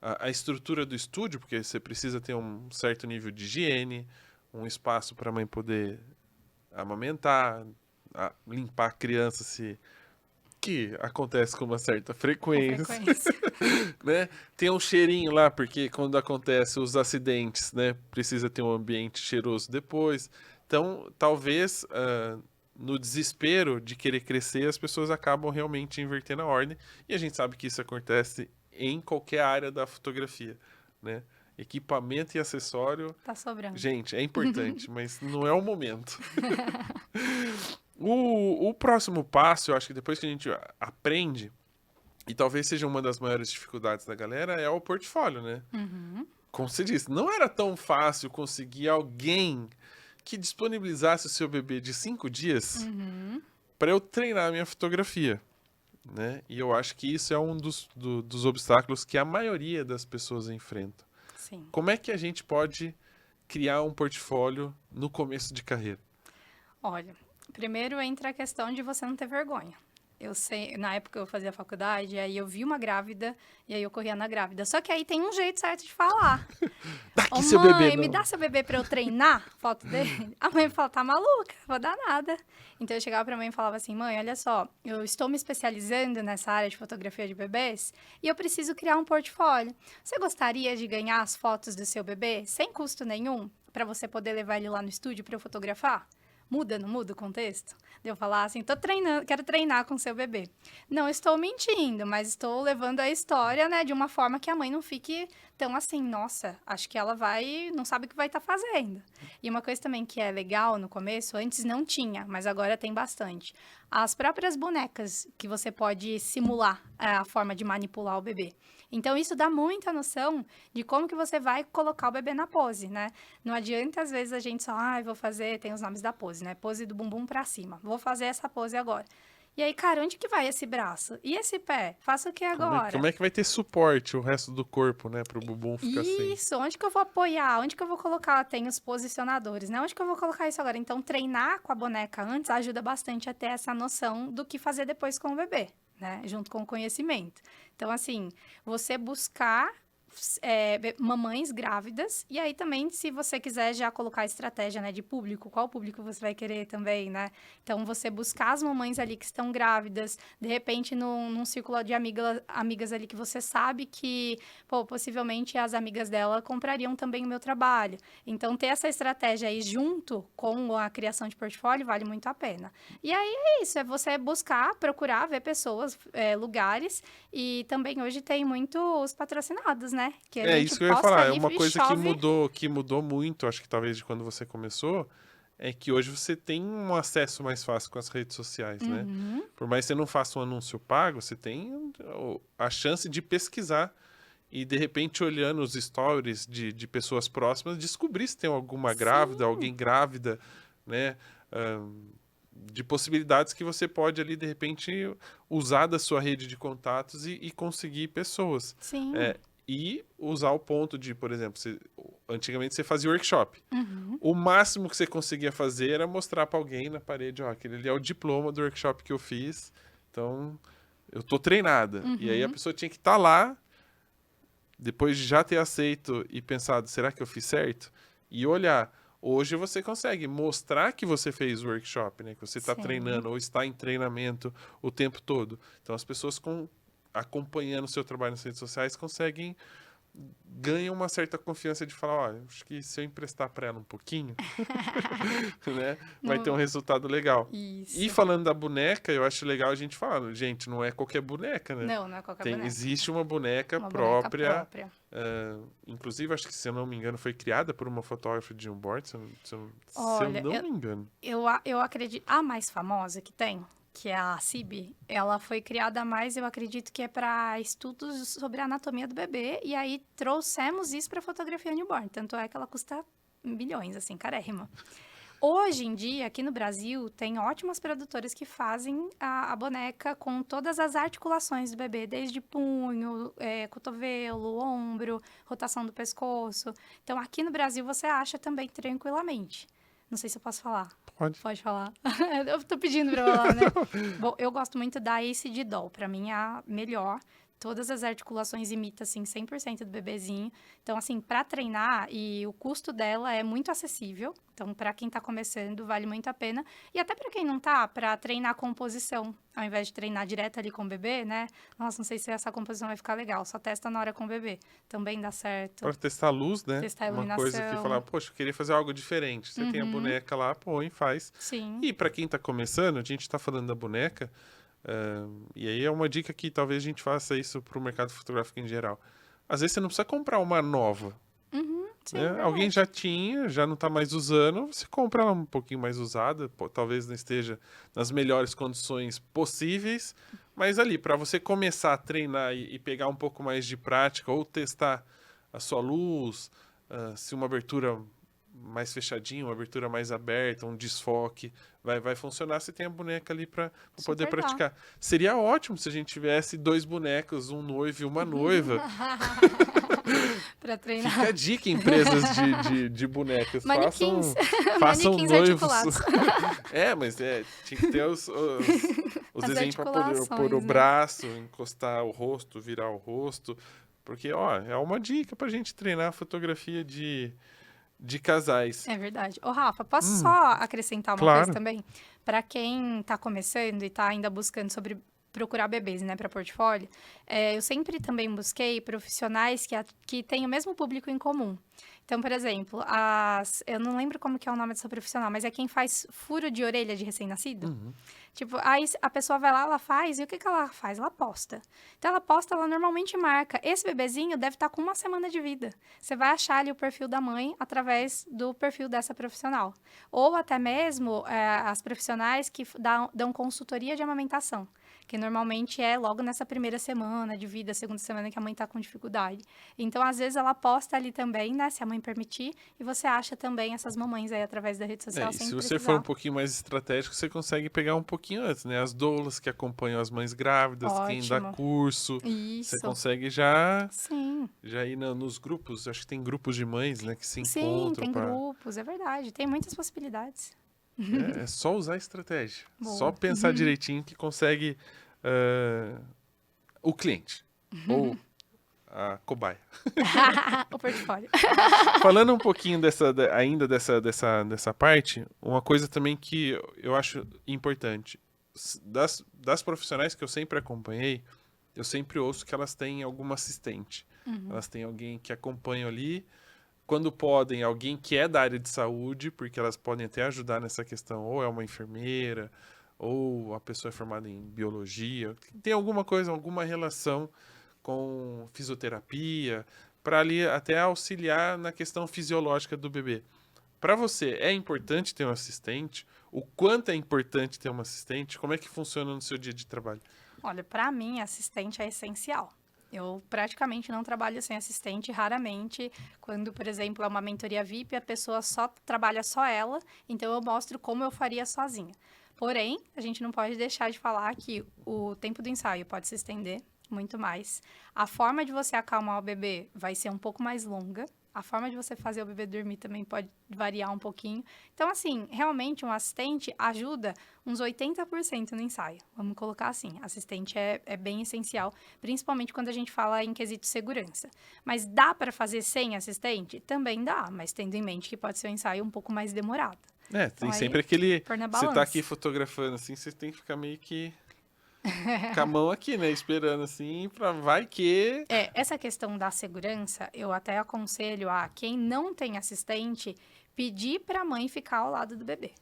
A estrutura do estúdio, porque você precisa ter um certo nível de higiene, um espaço para a mãe poder amamentar, limpar a criança, que acontece com uma certa frequência. Né? Tem um cheirinho lá, porque quando acontece os acidentes, né, precisa ter um ambiente cheiroso depois. Então, talvez, no desespero de querer crescer, as pessoas acabam realmente invertendo a ordem. E a gente sabe que isso acontece em qualquer área da fotografia, né? Equipamento e acessório... Tá sobrando. Gente, é importante, mas não é o momento. O próximo passo, eu acho que depois que a gente aprende, e talvez seja uma das maiores dificuldades da galera, é o portfólio, né? Como você disse, não era tão fácil conseguir alguém que disponibilizasse o seu bebê de 5 dias para eu treinar a minha fotografia, né? E eu acho que isso é um dos obstáculos que a maioria das pessoas enfrenta. Sim. Como é que a gente pode criar um portfólio no começo de carreira? Olha, primeiro entra a questão de você não ter vergonha. Eu sei, na época eu fazia faculdade, aí eu vi uma grávida, e aí eu corria na grávida. Só que aí tem um jeito certo de falar. Daqui seu bebê, não. Me dá seu bebê pra eu treinar? Foto dele. A mãe fala, tá maluca, vou dar nada. Então eu chegava pra mãe e falava assim, mãe, olha só, eu estou me especializando nessa área de fotografia de bebês, e eu preciso criar um portfólio. Você gostaria de ganhar as fotos do seu bebê, sem custo nenhum, pra você poder levar ele lá no estúdio pra eu fotografar? Não muda o contexto? De eu falar assim, quero treinar com seu bebê. Não estou mentindo, mas estou levando a história, né, de uma forma que a mãe não fique Então, assim, nossa, acho que ela não sabe o que vai estar fazendo. E uma coisa também que é legal no começo, antes não tinha, mas agora tem bastante. As próprias bonecas que você pode simular a forma de manipular o bebê. Então, isso dá muita noção de como que você vai colocar o bebê na pose, né? Não adianta, às vezes, a gente só, vou fazer, tem os nomes da pose, né? Pose do bumbum pra cima. Vou fazer essa pose agora. E aí, cara, onde que vai esse braço? E esse pé? Faço o que agora? Como é que vai ter suporte o resto do corpo, né? Pro bumbum ficar assim. Isso, onde que eu vou apoiar? Onde que eu vou colocar? Tem os posicionadores, né? Onde que eu vou colocar isso agora? Então, treinar com a boneca antes ajuda bastante a ter essa noção do que fazer depois com o bebê, né? Junto com o conhecimento. Então, assim, você buscar mamães grávidas, e aí também, se você quiser já colocar estratégia, né, de público, qual público você vai querer também, né? Então, você buscar as mamães ali que estão grávidas, de repente, num círculo de amigas ali que você sabe que, possivelmente as amigas dela comprariam também o meu trabalho. Então, ter essa estratégia aí junto com a criação de portfólio vale muito a pena. E aí é isso, é você buscar, procurar, ver pessoas, É lugares, e também hoje tem muitos patrocinados, né? Que a É gente isso que eu ia posta falar. É ali uma e coisa chove. que mudou muito, acho que talvez de quando você começou, é que hoje você tem um acesso mais fácil com as redes sociais, né? Uhum. Por mais que você não faça um anúncio pago, você tem a chance de pesquisar e, de repente, olhando os stories de pessoas próximas, descobrir se tem alguma grávida, Sim, alguém grávida, né? De possibilidades que você pode ali, de repente, usar da sua rede de contatos e conseguir pessoas. sim. É, e usar o ponto de, por exemplo, antigamente você fazia workshop. Uhum. O máximo que você conseguia fazer era mostrar para alguém na parede, ó, aquele ali é o diploma do workshop que eu fiz, então eu tô treinada. E aí a Uhum. pessoa tinha que estar lá, depois de já ter aceito e pensado, será que eu fiz certo? E olhar. Hoje você consegue mostrar que você fez o workshop, né? Que você está Sim. treinando ou está em treinamento o tempo todo. Então as pessoas acompanhando o seu trabalho nas redes sociais ganham uma certa confiança de falar, ó, acho que se eu emprestar para ela um pouquinho, né, vai ter um Não... resultado legal. E Isso. falando da boneca, eu acho legal a gente falar, gente, não é qualquer boneca, né? Não, não é qualquer boneca. Existe uma boneca Uma boneca própria, própria. inclusive acho que, se eu não me engano, foi criada por uma fotógrafa de newborn, se eu Olha, não me engano. eu acredito... A mais famosa que tem, que é a CIB, ela foi criada mais, eu acredito que é para estudos sobre a anatomia do bebê, e aí trouxemos isso para fotografia newborn. Tanto é que ela custa milhões, assim, carérrima. Hoje em dia, aqui no Brasil, tem ótimas produtoras que fazem a boneca com todas as articulações do bebê, desde punho, cotovelo, ombro, rotação do pescoço. Então, aqui no Brasil, você acha também tranquilamente. Não sei se eu posso falar. Pode. Pode falar. Eu tô pedindo pra falar, né? Bom, eu gosto muito da ACD Doll. Pra mim, é a melhor. Todas as articulações imita, assim, 100% do bebezinho. Então, assim, para treinar, e o custo dela é muito acessível. Então, para quem tá começando, vale muito a pena. E até para quem não tá, para treinar composição, ao invés de treinar direto ali com o bebê, né? Nossa, não sei se essa composição vai ficar legal. Só testa na hora com o bebê. Também dá certo. Para testar a luz, né? Testar a Uma coisa que iluminação. falar, poxa, eu queria fazer algo diferente. Você tem a boneca lá, põe, faz. Sim. E para quem tá começando, a gente tá falando da boneca, e aí é uma dica que talvez a gente faça isso pro mercado fotográfico em geral. Às vezes você não precisa comprar uma nova, Sim, né? Alguém verdade. já tinha, já não tá mais usando, você compra ela um pouquinho mais usada, talvez não esteja nas melhores condições possíveis, mas ali, para você começar a treinar e pegar um pouco mais de prática, ou testar a sua luz, se uma abertura mais fechadinha, uma abertura mais aberta, um desfoque, vai funcionar. Você tem a boneca ali para poder Super dá. praticar. Seria ótimo se a gente tivesse 2 bonecos, um noivo e uma noiva. Pra Fica treinar. a dica, empresas de bonecas. Manequins. Façam Manequins noivos. articulados. Mas tinha que ter os As desenhos para pôr o articulações, né? braço, encostar o rosto, virar o rosto. Porque, ó, é uma dica pra gente treinar a fotografia de casais. É verdade. Ô, Rafa, posso só acrescentar uma coisa Claro. também? Para quem tá começando e tá ainda buscando sobre procurar bebês, né, para portfólio, eu sempre também busquei profissionais que têm o mesmo público em comum. Então, por exemplo, eu não lembro como que é o nome dessa profissional, mas é quem faz furo de orelha de recém-nascido. Uhum. Tipo, aí a pessoa vai lá, ela faz, e o que que ela faz? Ela posta. Então, ela posta, ela normalmente marca. Esse bebezinho deve estar com 1 semana de vida. Você vai achar ali o perfil da mãe através do perfil dessa profissional. Ou até mesmo as profissionais que dão consultoria de amamentação, que normalmente é logo nessa primeira semana de vida, segunda semana que a mãe está com dificuldade. Então, às vezes, ela posta ali também, né, se a mãe permitir, e você acha também essas mamães aí através da rede social E sem se você for precisar. um pouquinho mais estratégico, você consegue pegar um pouquinho antes, né? As doulas que acompanham as mães grávidas, quem dá Ótimo. curso, você Isso. consegue já Sim. ir nos grupos. Acho que tem grupos de mães, né, que se Sim, encontram tem para. grupos, é verdade. Tem muitas possibilidades. É só usar a estratégia, só Boa. pensar direitinho que consegue o cliente ou a cobaia. O portfólio. Falando um pouquinho ainda dessa parte, uma coisa também que eu acho importante. Das profissionais que eu sempre acompanhei, eu sempre ouço que elas têm alguma assistente. Elas têm alguém que acompanha ali. Quando podem, alguém que é da área de saúde, porque elas podem até ajudar nessa questão. Ou é uma enfermeira, ou a pessoa é formada em biologia. Tem alguma coisa, alguma relação com fisioterapia, para ali até auxiliar na questão fisiológica do bebê. Para você, é importante ter um assistente? O quanto é importante ter um assistente? Como é que funciona no seu dia de trabalho? Olha, para mim, assistente é essencial. Eu praticamente não trabalho sem assistente, raramente. Quando, por exemplo, é uma mentoria VIP, a pessoa só trabalha só ela, então eu mostro como eu faria sozinha. Porém, a gente não pode deixar de falar que o tempo do ensaio pode se estender muito mais. A forma de você acalmar o bebê vai ser um pouco mais longa. A forma de você fazer o bebê dormir também pode variar um pouquinho. Então, assim, realmente um assistente ajuda uns 80% no ensaio. Vamos colocar assim, assistente é bem essencial, principalmente quando a gente fala em quesito segurança. Mas dá para fazer sem assistente? Também dá, mas tendo em mente que pode ser um ensaio um pouco mais demorado. Então, Tem sempre aí, aquele. pôr na Você tá aqui balança. fotografando assim, você tem que ficar meio que com a mão aqui, né? Esperando assim, pra vai que. Essa questão da segurança, eu até aconselho a quem não tem assistente pedir para a mãe ficar ao lado do bebê.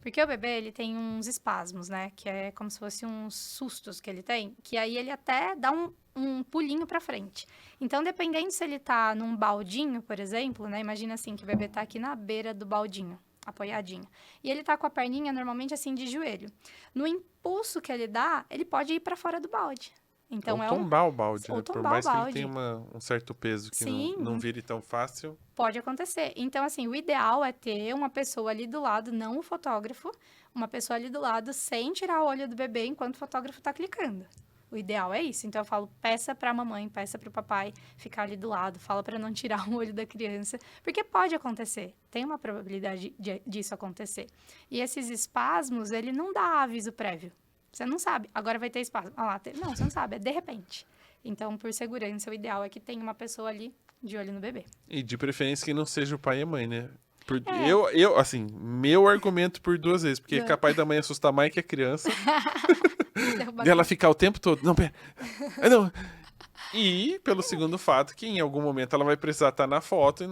Porque o bebê, ele tem uns espasmos, né? Que é como se fosse uns sustos que ele tem, que aí ele até dá um pulinho para frente. Então, dependendo se ele tá num baldinho, por exemplo, né? Imagina assim, que o bebê tá aqui na beira do baldinho, apoiadinho. E ele tá com a perninha normalmente assim de joelho. No impulso que ele dá, ele pode ir para fora do balde. Ou Então, tombar o balde, ou né? Por tombar o mais que ele tenha balde. um certo peso que não Sim, vire tão fácil. pode acontecer. Então, assim, o ideal é ter uma pessoa ali do lado, não o fotógrafo, uma pessoa ali do lado sem tirar o olho do bebê enquanto o fotógrafo está clicando. O ideal é isso. Então, eu falo, peça para a mamãe, peça para o papai ficar ali do lado, fala para não tirar o olho da criança, porque pode acontecer. Tem uma probabilidade disso acontecer. E esses espasmos, ele não dá aviso prévio. Você não sabe. Agora vai ter espasmo. Ah lá, não, você não sabe. É de repente. Então, por segurança, o ideal é que tenha uma pessoa ali de olho no bebê. E de preferência que não seja o pai e a mãe, né? É. Assim, meu argumento por 2 vezes, porque é Não. capaz da mãe assustar mais que a criança, Derrubar e ela tudo. ficar o tempo todo, não, pera, não. E pelo segundo fato, que em algum momento ela vai precisar estar na foto e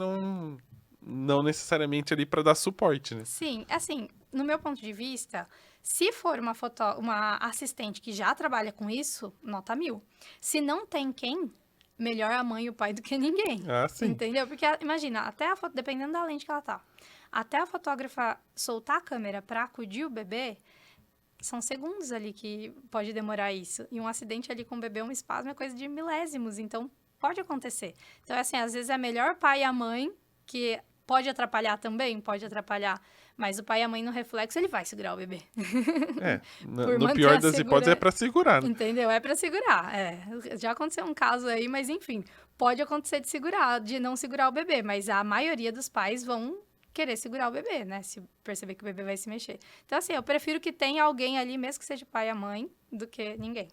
não necessariamente ali para dar suporte, né? Sim, assim, no meu ponto de vista, se for uma assistente que já trabalha com isso, nota 1000. Se não tem quem, melhor a mãe e o pai do que ninguém. Ah, sim. Entendeu? Porque, imagina, até a foto, dependendo da lente que ela tá, até a fotógrafa soltar a câmera para acudir o bebê, são segundos ali que pode demorar isso. E um acidente ali com o bebê, um espasmo, é coisa de milésimos. Então, pode acontecer. Então, assim, às vezes é melhor o pai e a mãe, que pode atrapalhar também, pode atrapalhar. Mas o pai e a mãe, no reflexo, ele vai segurar o bebê. Por No manter pior a das hipóteses é para segurar, né? Entendeu? É para segurar. Já aconteceu um caso aí, mas enfim, pode acontecer de segurar, de não segurar o bebê. Mas a maioria dos pais vão querer segurar o bebê, né? Se perceber que o bebê vai se mexer. Então, assim, eu prefiro que tenha alguém ali, mesmo que seja o pai e a mãe, do que ninguém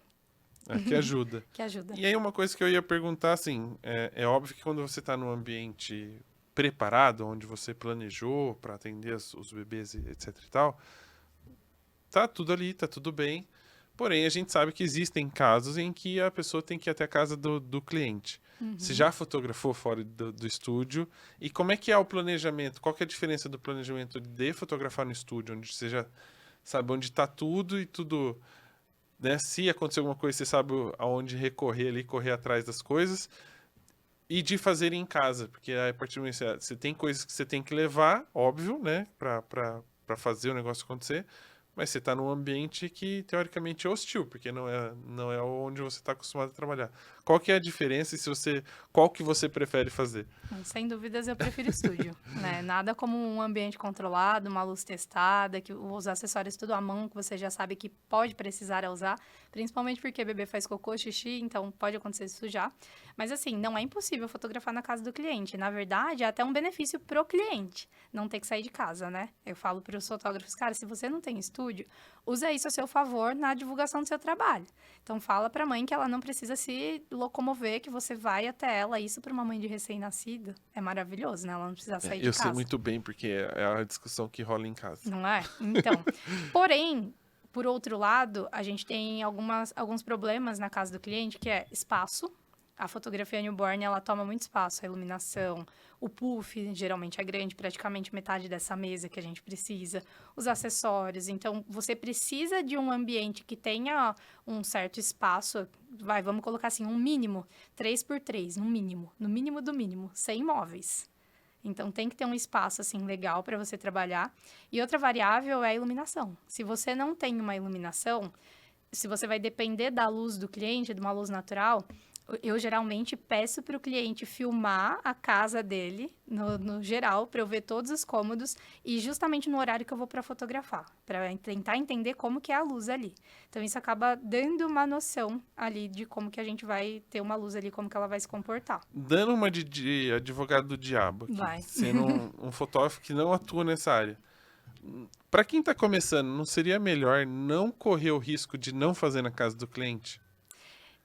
Que ajuda. que ajuda. E aí uma coisa que eu ia perguntar, assim, é óbvio que quando você está num ambiente preparado, onde você planejou para atender os bebês, etc e tal, tá tudo ali, tá tudo bem. Porém, a gente sabe que existem casos em que a pessoa tem que ir até a casa do cliente. Você já fotografou fora do estúdio? E como é que é o planejamento? Qual que é a diferença do planejamento de fotografar no estúdio, onde você já sabe onde está tudo e tudo, né? Se acontecer alguma coisa, você sabe aonde recorrer ali, correr atrás das coisas. E de fazer em casa, porque a partir do momento que você tem coisas que você tem que levar, óbvio, né? Pra fazer o negócio acontecer. Mas você está num ambiente que, teoricamente, é hostil, porque não é onde você está acostumado a trabalhar. Qual que é a diferença e qual que você prefere fazer? Sem dúvidas, eu prefiro estúdio, né? Nada como um ambiente controlado, uma luz testada, que os acessórios tudo à mão, que você já sabe que pode precisar usar, principalmente porque bebê faz cocô, xixi, então pode acontecer de sujar. Mas assim, não é impossível fotografar na casa do cliente. Na verdade, é até um benefício pro cliente não ter que sair de casa, né? Eu falo para os fotógrafos, cara, se você não tem estúdio, usa isso a seu favor na divulgação do seu trabalho. Então, fala para a mãe que ela não precisa se locomover, que você vai até ela. Isso para uma mãe de recém-nascido é maravilhoso, né? Ela não precisa sair de Eu casa. sei muito bem, porque é a discussão que rola em casa. Não é? Então, porém, por outro lado, a gente tem alguns problemas na casa do cliente, que é espaço. A fotografia newborn, ela toma muito espaço, a iluminação, o puff geralmente é grande, praticamente metade dessa mesa que a gente precisa, os acessórios. Então, você precisa de um ambiente que tenha um certo espaço, vamos colocar assim, um mínimo, 3x3, no mínimo do mínimo, 100 móveis. Então, tem que ter um espaço, assim, legal para você trabalhar. E outra variável é a iluminação. Se você não tem uma iluminação, se você vai depender da luz do cliente, de uma luz natural, eu geralmente peço para o cliente filmar a casa dele, no geral, para eu ver todos os cômodos e justamente no horário que eu vou para fotografar, para tentar entender como que é a luz ali. Então, isso acaba dando uma noção ali de como que a gente vai ter uma luz ali, como que ela vai se comportar. Dando uma de advogado do diabo aqui, Vai. sendo um fotógrafo que não atua nessa área. Para quem está começando, não seria melhor não correr o risco de não fazer na casa do cliente?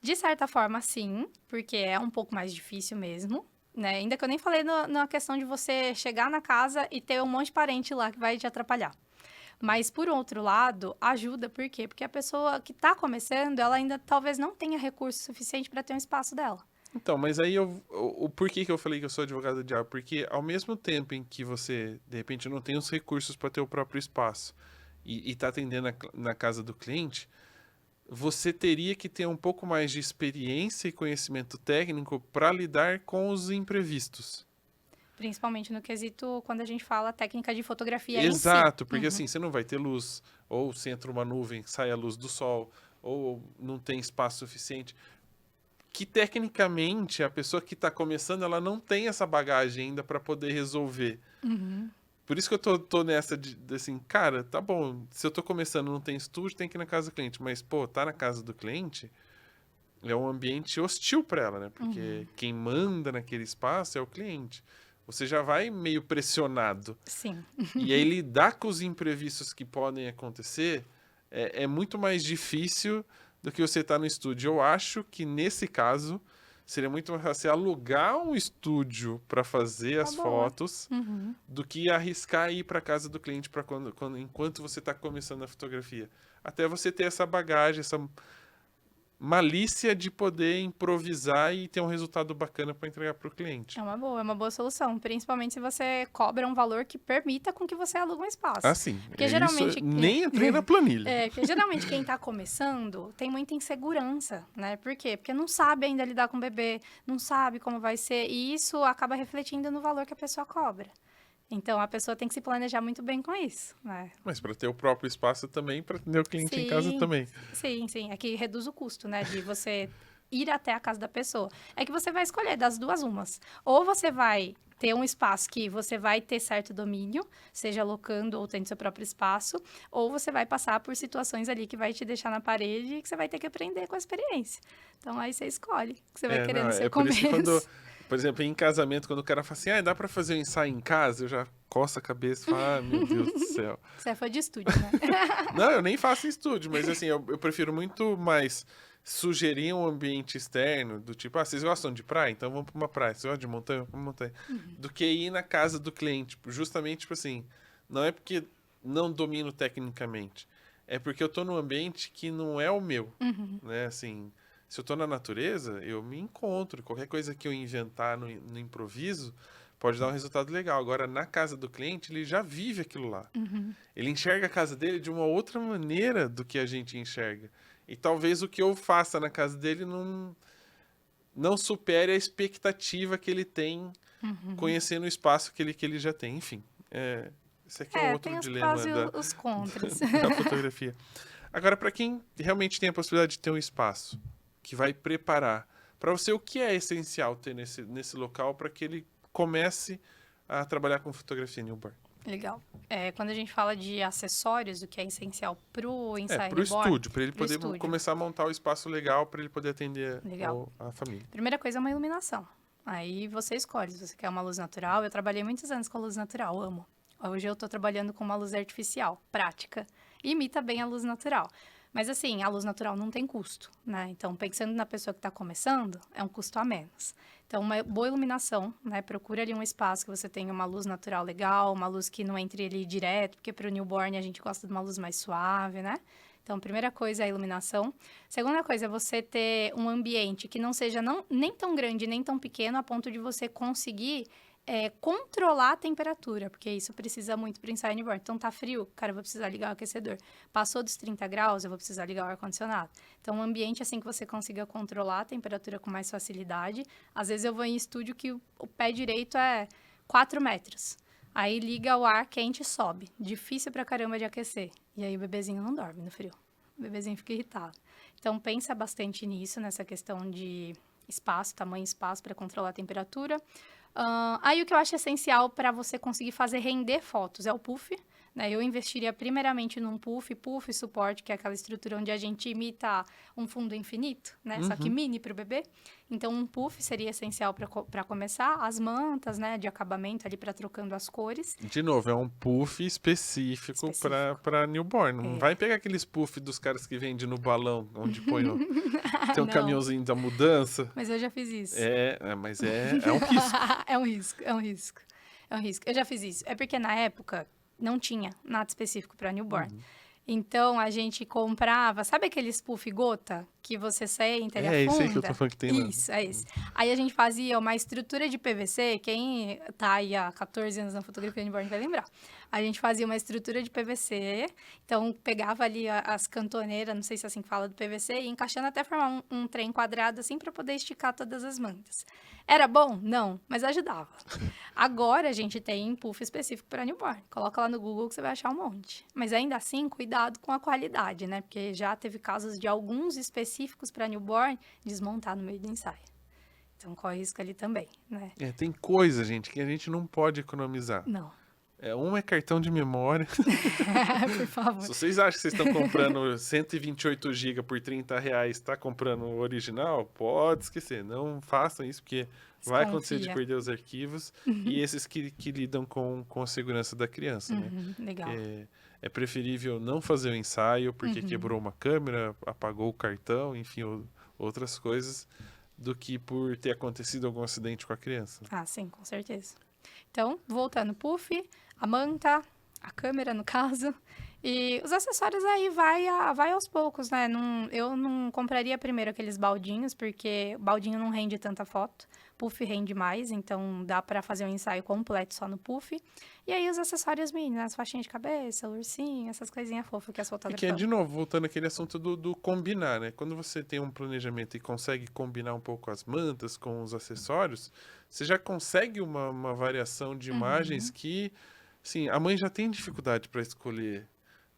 De certa forma, sim, porque é um pouco mais difícil mesmo, né? Ainda que eu nem falei na questão de você chegar na casa e ter um monte de parente lá que vai te atrapalhar. Mas, por outro lado, ajuda, por quê? Porque a pessoa que está começando, ela ainda talvez não tenha recurso suficiente para ter um espaço dela. Então, mas aí o porquê que eu falei que eu sou advogado do diabo? Porque ao mesmo tempo em que você, de repente, não tem os recursos para ter o próprio espaço e está atendendo na casa do cliente, você teria que ter um pouco mais de experiência e conhecimento técnico para lidar com os imprevistos. Principalmente no quesito quando a gente fala técnica de fotografia Exato, em si. porque assim, você não vai ter luz, ou se entra uma nuvem, sai a luz do sol, ou não tem espaço suficiente. Que tecnicamente a pessoa que está começando, ela não tem essa bagagem ainda para poder resolver. Por isso que eu tô nessa de assim, cara, tá bom, se eu tô começando, não tem estúdio, tem que ir na casa do cliente. Mas, pô, tá na casa do cliente é um ambiente hostil para ela, né? Porque quem manda naquele espaço é o cliente. Você já vai meio pressionado. Sim. E aí lidar com os imprevistos que podem acontecer é muito mais difícil do que você estar no estúdio. Eu acho que nesse caso seria muito mais fácil você alugar um estúdio para fazer as fotos do que arriscar ir para casa do cliente para enquanto você está começando a fotografia. Até você ter essa bagagem, essa malícia de poder improvisar e ter um resultado bacana para entregar para o cliente. É uma boa solução, principalmente se você cobra um valor que permita com que você alugue um espaço. Ah, sim. Porque geralmente nem entrei na planilha. Porque geralmente quem está começando tem muita insegurança, né? Por quê? Porque não sabe ainda lidar com o bebê, não sabe como vai ser, e isso acaba refletindo no valor que a pessoa cobra. Então, a pessoa tem que se planejar muito bem com isso, né? Mas para ter o próprio espaço também, para atender o cliente em casa também. Sim. É que reduz o custo, né? De você ir até a casa da pessoa. É que você vai escolher das duas umas. Ou você vai ter um espaço que você vai ter certo domínio, seja alocando ou tendo seu próprio espaço, ou você vai passar por situações ali que vai te deixar na parede e que você vai ter que aprender com a experiência. Então, aí você escolhe o que você vai querer no seu começo. Por isso que quando, por exemplo, em casamento, quando o cara fala assim, dá pra fazer um ensaio em casa, eu já coço a cabeça e falo, meu Deus do céu. Você é fã de estúdio, né? Não, eu nem faço em estúdio, mas assim, eu prefiro muito mais sugerir um ambiente externo, do tipo, vocês gostam de praia? Então vamos pra uma praia. Vocês gostam de montanha? Vamos pra uma montanha. Do que ir na casa do cliente. Justamente, tipo assim, não é porque não domino tecnicamente. é porque eu tô num ambiente que não é o meu, né? Assim, se eu tô na natureza, eu me encontro. Qualquer coisa que eu inventar no improviso pode dar um resultado legal. Agora, na casa do cliente, ele já vive aquilo lá. Ele enxerga a casa dele de uma outra maneira do que a gente enxerga. E talvez o que eu faça na casa dele não supere a expectativa que ele tem conhecendo o espaço que ele já tem. Enfim, esse aqui é um outro Tem os dilema prós e os contras. da fotografia. Agora, para quem realmente tem a possibilidade de ter um espaço que vai preparar, para você, o que é essencial ter nesse local para que ele comece a trabalhar com fotografia newborn? Legal. Quando a gente fala de acessórios, o que é essencial pro ensaio Pro newborn, estúdio, para ele pro poder estúdio. começar a montar o espaço legal para ele poder atender Legal. a família. Primeira coisa é uma iluminação. Aí você escolhe se você quer uma luz natural. Eu trabalhei muitos anos com luz natural, amo. Hoje eu estou trabalhando com uma luz artificial, prática. E imita bem a luz natural. Mas assim, a luz natural não tem custo, né? Então, pensando na pessoa que está começando, é um custo a menos. Então, uma boa iluminação, né? Procura ali um espaço que você tenha uma luz natural legal, uma luz que não entre ali direto, porque para o newborn a gente gosta de uma luz mais suave, né? Então, primeira coisa é a iluminação. Segunda coisa é você ter um ambiente que não seja nem tão grande, nem tão pequeno, a ponto de você conseguir controlar a temperatura, porque isso precisa muito para o ensaio newborn. Então, tá frio, cara, eu vou precisar ligar o aquecedor. Passou dos 30 graus, eu vou precisar ligar o ar-condicionado. Então, um ambiente assim que você consiga controlar a temperatura com mais facilidade. Às vezes eu vou em estúdio que o pé direito é 4 metros. Aí liga o ar quente e sobe. Difícil pra caramba de aquecer. E aí o bebezinho não dorme no frio. O bebezinho fica irritado. Então, pensa bastante nisso, nessa questão de espaço, tamanho e espaço para controlar a temperatura. Aí o que eu acho essencial para você conseguir fazer render fotos é o puff, né? Eu investiria primeiramente num puff suporte, que é aquela estrutura onde a gente imita um fundo infinito, né? Só que mini para o bebê. Então, um puff seria essencial para começar. As mantas, né, de acabamento ali para trocando as cores. De novo, é um puff específico. para newborn. Não vai pegar aqueles puff dos caras que vendem no balão, onde põe tem um caminhãozinho da mudança. Mas eu já fiz isso. Mas é um risco. É um risco. Eu já fiz isso. É porque na época não tinha nada específico para newborn. Então, a gente comprava... Sabe aqueles puff gota que você senta e afunda? É esse aí que eu tô falando que tem. Isso, é esse. Aí, a gente fazia uma estrutura de PVC. Quem tá aí há 14 anos na fotografia newborn vai lembrar. A gente fazia uma estrutura de PVC. Então, pegava ali as cantoneiras, não sei se é assim que fala, do PVC, e encaixando até formar um trem quadrado, assim, para poder esticar todas as mantas. Era bom? Não, mas ajudava. Agora, a gente tem puff específico para newborn. Coloca lá no Google que você vai achar um monte. Mas, ainda assim, cuidado com a qualidade, né? Porque já teve casos de alguns específicos para newborn desmontar no meio do ensaio. Então, corre risco ali também, né? Tem coisa, gente, que a gente não pode economizar. Não. Um é cartão de memória. Por favor. Se vocês acham que vocês estão comprando 128 GB por R$30, está comprando o original, pode esquecer. Não façam isso, porque vai acontecer de perder os arquivos. E esses que lidam com a segurança da criança, né? Legal. É preferível não fazer o ensaio, porque quebrou uma câmera, apagou o cartão, enfim, outras coisas, do que por ter acontecido algum acidente com a criança. Sim, com certeza. Então, voltando, puff, a manta, a câmera, no caso, e os acessórios aí vai aos poucos, né? Eu não compraria primeiro aqueles baldinhos, porque baldinho não rende tanta foto, puff rende mais, então dá para fazer um ensaio completo só no puff. E aí os acessórios mini, as faixinhas de cabeça, o ursinho, essas coisinhas fofas que as fotógrafas... Que de novo, voltando àquele assunto do combinar, né? Quando você tem um planejamento e consegue combinar um pouco as mantas com os acessórios, você já consegue uma variação de imagens que, assim, a mãe já tem dificuldade para escolher,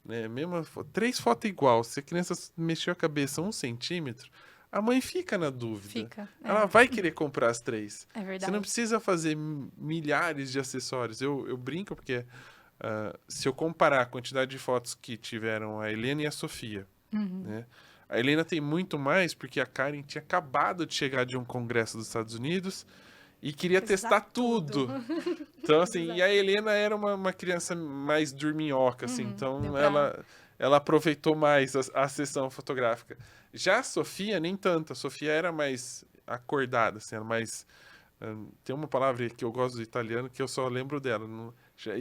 né? Mesmo 3 fotos igual, se a criança mexeu a cabeça 1 centímetro, a mãe fica na dúvida. Ela vai querer comprar as 3. É verdade. Você não precisa fazer milhares de acessórios. Eu brinco porque se eu comparar a quantidade de fotos que tiveram a Helena e a Sofia, né? A Helena tem muito mais porque a Karen tinha acabado de chegar de um congresso dos Estados Unidos e queria testar tudo. Então, assim, e a Helena era uma criança mais dorminhoca, assim, então ela aproveitou mais a sessão fotográfica. Já a Sofia, nem tanto. A Sofia era mais acordada, assim, era mais Tem uma palavra que eu gosto do italiano que eu só lembro dela.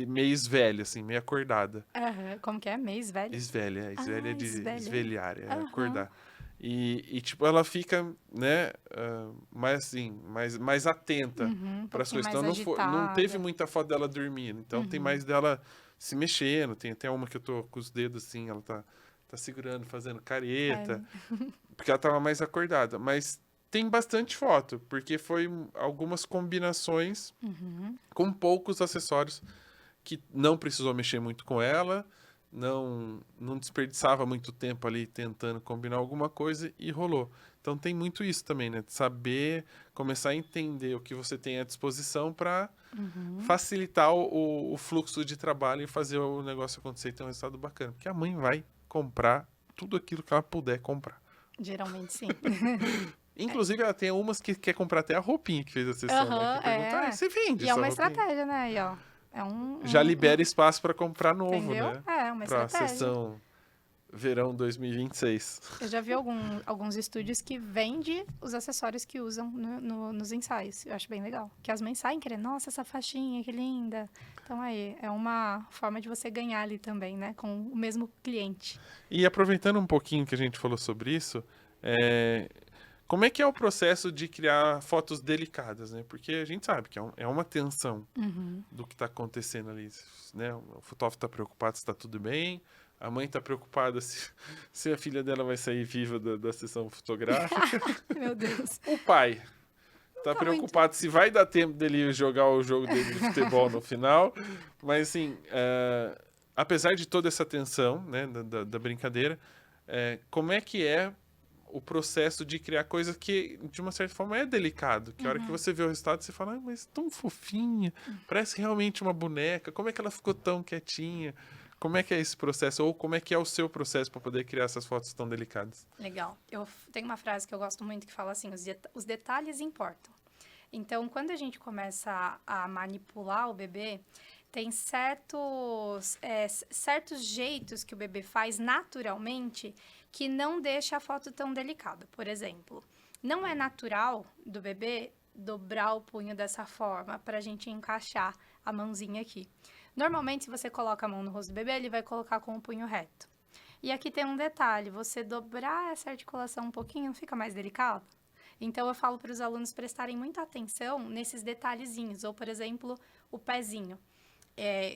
Meio esvelha, assim, meio acordada. Aham. Como que é? Mês velho? Esvelha, esvelha é de Esvelha. esvelhar, é Aham. acordar. Tipo, ela fica, né, mais assim, mais atenta Um para as pouquinho coisas. mais Então, não teve agitada. muita foto dela dormindo. Então, tem mais dela se mexendo. Tem até uma que eu tô com os dedos assim, ela tá segurando, fazendo careta, É. porque ela tava mais acordada. Mas tem bastante foto, porque foi algumas combinações com poucos acessórios que não precisou mexer muito com ela, não desperdiçava muito tempo ali tentando combinar alguma coisa e rolou. Então tem muito isso também, né? De saber começar a entender o que você tem à disposição para facilitar o fluxo de trabalho e fazer o negócio acontecer e ter um resultado bacana. Porque a mãe vai comprar tudo aquilo que ela puder comprar. Geralmente sim. Inclusive, ela tem umas que quer comprar até a roupinha que fez a sessão, né? Que Aham, pergunta, você vende E é essa uma roupinha? estratégia, né? Aí, ó. É Já libera espaço para comprar novo, Entendeu? né? É uma Para a estratégia. sessão verão 2026. Eu já vi alguns estúdios que vendem os acessórios que usam nos ensaios. Eu acho bem legal. Que as mães saem querendo, nossa, essa faixinha, que linda. Então aí, é uma forma de você ganhar ali também, né? Com o mesmo cliente. E aproveitando um pouquinho que a gente falou sobre isso, como é que é o processo de criar fotos delicadas, né? Porque a gente sabe que é uma tensão do que está acontecendo ali, né? O fotógrafo está preocupado se está tudo bem, a mãe está preocupada se a filha dela vai sair viva da sessão fotográfica. Meu Deus. O pai tá Tá muito. preocupado se vai dar tempo dele jogar o jogo dele de futebol no final. Mas, assim, apesar de toda essa tensão, né, da brincadeira, como é que é o processo de criar coisa que, de uma certa forma, é delicado? Que a hora que você vê o resultado, você fala, mas tão fofinha, parece realmente uma boneca, como é que ela ficou tão quietinha? Como é que é esse processo? Ou como é que é o seu processo para poder criar essas fotos tão delicadas? Legal. Eu tenho uma frase que eu gosto muito que fala assim: os detalhes importam. Então, quando a gente começa a manipular o bebê, tem certos jeitos que o bebê faz naturalmente que não deixa a foto tão delicada. Por exemplo, não é natural do bebê dobrar o punho dessa forma para a gente encaixar a mãozinha aqui. Normalmente, se você coloca a mão no rosto do bebê, ele vai colocar com o punho reto. E aqui tem um detalhe: você dobrar essa articulação um pouquinho, fica mais delicado? Então, eu falo para os alunos prestarem muita atenção nesses detalhezinhos, ou, por exemplo, o pezinho.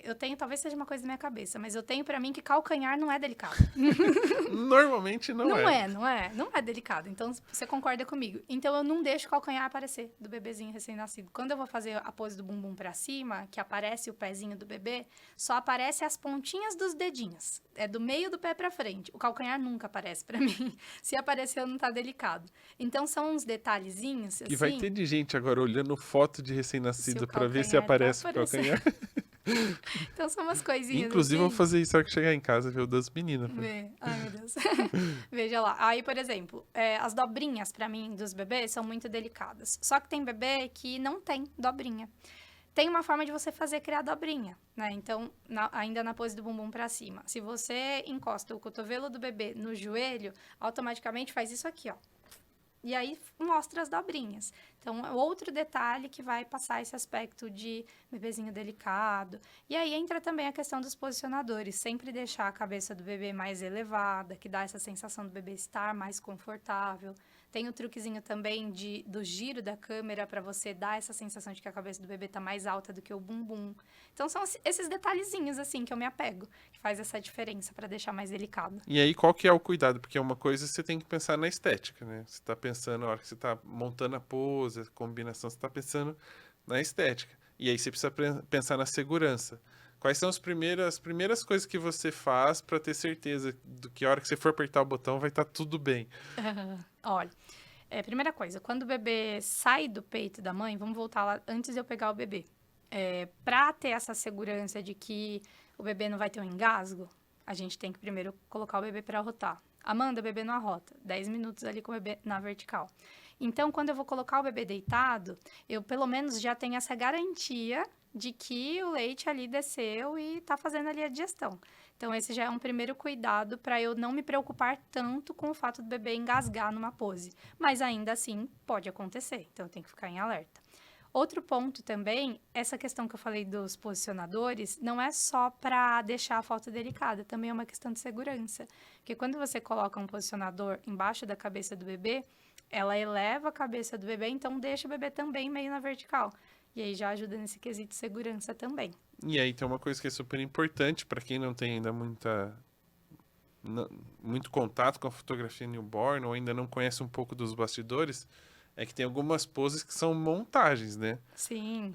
Eu tenho, talvez seja uma coisa da minha cabeça, mas eu tenho para mim que calcanhar não é delicado. Normalmente não é. Não é delicado. Então, você concorda comigo. Então, eu não deixo o calcanhar aparecer do bebezinho recém-nascido. Quando eu vou fazer a pose do bumbum para cima, que aparece o pezinho do bebê, só aparece as pontinhas dos dedinhos. É do meio do pé para frente. O calcanhar nunca aparece para mim. Se apareceu, não tá delicado. Então, são uns detalhezinhos, assim... E vai ter de gente agora olhando foto de Se recém-nascido o para ver se calcanhar tá aparece o aparecendo. calcanhar. Então, são umas coisinhas Inclusive, eu assim. vou fazer isso na hora que chegar em casa, ver o das meninas. Ai, meu Deus. Veja lá. Aí, por exemplo, as dobrinhas, pra mim, dos bebês, são muito delicadas. Só que tem bebê que não tem dobrinha. Tem uma forma de você criar dobrinha, né? Então, ainda na pose do bumbum pra cima. Se você encosta o cotovelo do bebê no joelho, automaticamente faz isso aqui, ó. E aí mostra as dobrinhas. Então, é outro detalhe que vai passar esse aspecto de bebezinho delicado. E aí entra também a questão dos posicionadores. Sempre deixar a cabeça do bebê mais elevada, que dá essa sensação do bebê estar mais confortável. Tem o truquezinho também do giro da câmera para você dar essa sensação de que a cabeça do bebê tá mais alta do que o bumbum. Então, são esses detalhezinhos, assim, que eu me apego, que faz essa diferença para deixar mais delicado. E aí, qual que é o cuidado? Porque uma coisa você tem que pensar na estética, né? Você tá pensando, na hora que você tá montando a pose, a combinação, você tá pensando na estética. E aí você precisa pensar na segurança. Quais são as primeiras coisas que você faz para ter certeza do que a hora que você for apertar o botão vai estar tudo bem? Olha, primeira coisa, quando o bebê sai do peito da mãe, vamos voltar lá antes de eu pegar o bebê. Para ter essa segurança de que o bebê não vai ter um engasgo, a gente tem que primeiro colocar o bebê para arrotar. Amanda, o bebê não arrota. 10 minutos ali com o bebê na vertical. Então, quando eu vou colocar o bebê deitado, eu pelo menos já tenho essa garantia de que o leite ali desceu e está fazendo ali a digestão. Então, esse já é um primeiro cuidado para eu não me preocupar tanto com o fato do bebê engasgar numa pose. Mas ainda assim, pode acontecer. Então, eu tenho que ficar em alerta. Outro ponto também, essa questão que eu falei dos posicionadores, não é só para deixar a foto delicada, também é uma questão de segurança. Porque quando você coloca um posicionador embaixo da cabeça do bebê, ela eleva a cabeça do bebê, então deixa o bebê também meio na vertical. E aí já ajuda nesse quesito de segurança também. E aí tem uma coisa que é super importante para quem não tem ainda muito contato com a fotografia newborn ou ainda não conhece um pouco dos bastidores, é que tem algumas poses que são montagens, né? Sim,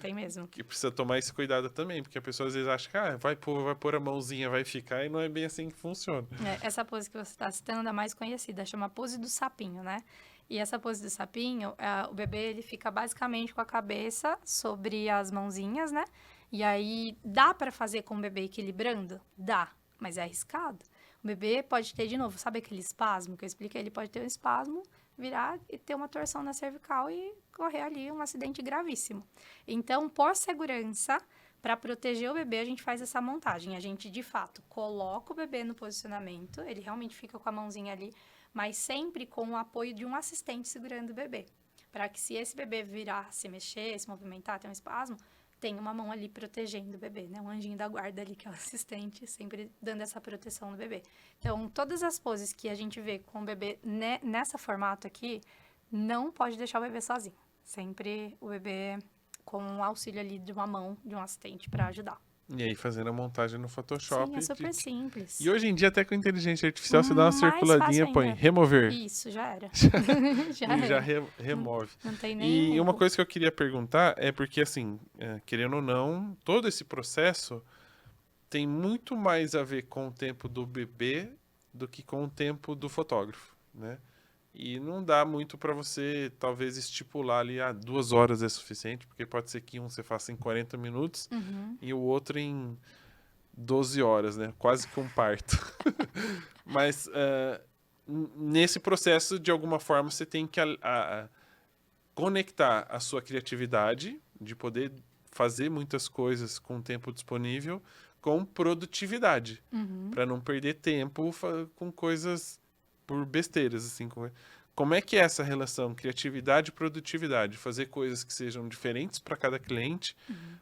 tem mesmo. Que precisa tomar esse cuidado também, porque a pessoa às vezes acha que vai pôr a mãozinha, vai ficar, e não é bem assim que funciona. Essa pose que você está citando é a mais conhecida, chama pose do sapinho, né? E essa pose do sapinho, o bebê ele fica basicamente com a cabeça sobre as mãozinhas, né? E aí, dá para fazer com o bebê equilibrando? Dá, mas é arriscado. O bebê pode ter, de novo, sabe aquele espasmo que eu expliquei? Ele pode ter um espasmo, virar e ter uma torção na cervical e correr ali um acidente gravíssimo. Então, por segurança, para proteger o bebê, a gente faz essa montagem. A gente, de fato, coloca o bebê no posicionamento, ele realmente fica com a mãozinha ali, mas sempre com o apoio de um assistente segurando o bebê. Para que se esse bebê virar, se mexer, se movimentar, ter um espasmo, tem uma mão ali protegendo o bebê, né? Um anjinho da guarda ali, que é o assistente, sempre dando essa proteção no bebê. Então, todas as poses que a gente vê com o bebê nessa formato aqui, não pode deixar o bebê sozinho. Sempre o bebê com o auxílio ali de uma mão, de um assistente para ajudar. E aí fazendo a montagem no Photoshop. Sim, é super simples. E hoje em dia, até com inteligência artificial, você dá uma Mais circuladinha, fácil põe ainda. remover. Isso, já era. E já remove. Não tem nem E uma erro. coisa que eu queria perguntar é porque, assim, querendo ou não, todo esse processo tem muito mais a ver com o tempo do bebê do que com o tempo do fotógrafo, né? E não dá muito para você, talvez, estipular ali, 2 horas é suficiente, porque pode ser que um você faça em 40 minutos e o outro em 12 horas, né? Quase que um parto. Mas nesse processo, de alguma forma, você tem que conectar a sua criatividade, de poder fazer muitas coisas com o tempo disponível, com produtividade, para não perder tempo com coisas por besteiras, assim. Como é que é essa relação criatividade e produtividade? Fazer coisas que sejam diferentes para cada cliente,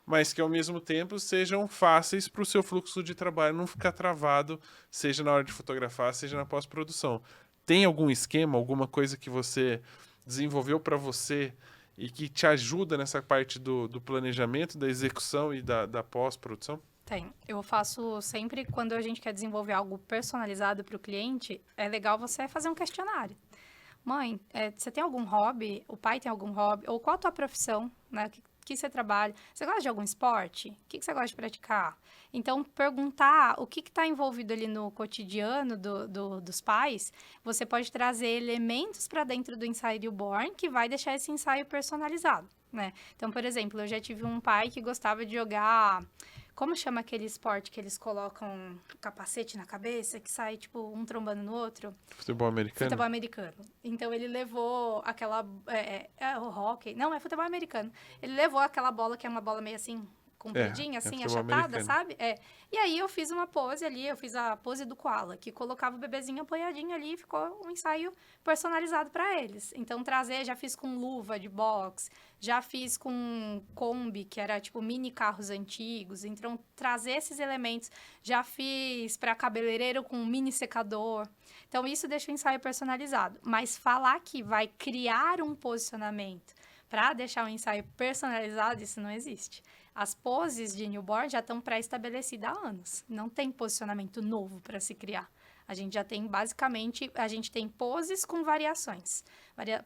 mas que ao mesmo tempo sejam fáceis para o seu fluxo de trabalho não ficar travado, seja na hora de fotografar, seja na pós-produção. Tem algum esquema, alguma coisa que você desenvolveu para você e que te ajuda nessa parte do planejamento, da execução e da pós-produção? Tem. Eu faço sempre, quando a gente quer desenvolver algo personalizado para o cliente, é legal você fazer um questionário. Mãe, você tem algum hobby? O pai tem algum hobby? Ou qual a tua profissão, né? Que você trabalha? Você gosta de algum esporte? O que você gosta de praticar? Então, perguntar o que está envolvido ali no cotidiano dos pais, você pode trazer elementos para dentro do ensaio newborn que vai deixar esse ensaio personalizado, né? Então, por exemplo, eu já tive um pai que gostava de jogar... Como chama aquele esporte que eles colocam capacete na cabeça, que sai, tipo, um trombando no outro? Futebol americano? Futebol americano. Então, ele levou aquela... o hockey. Não, é futebol americano. Ele levou aquela bola, que é uma bola meio assim, compridinha, assim, futebol achatada, americano. sabe? E aí, eu fiz uma pose ali, eu fiz a pose do koala, que colocava o bebezinho apoiadinho ali e ficou um ensaio personalizado para eles. Então, já fiz com luva de boxe, já fiz com Kombi, que era tipo mini carros antigos. Então, trazer esses elementos. Já fiz para cabeleireiro com um mini secador. Então, isso deixa o ensaio personalizado. Mas falar que vai criar um posicionamento para deixar o ensaio personalizado, isso não existe. As poses de newborn já estão pré-estabelecidas há anos. Não tem posicionamento novo para se criar. A gente já tem, basicamente, a gente tem poses com variações.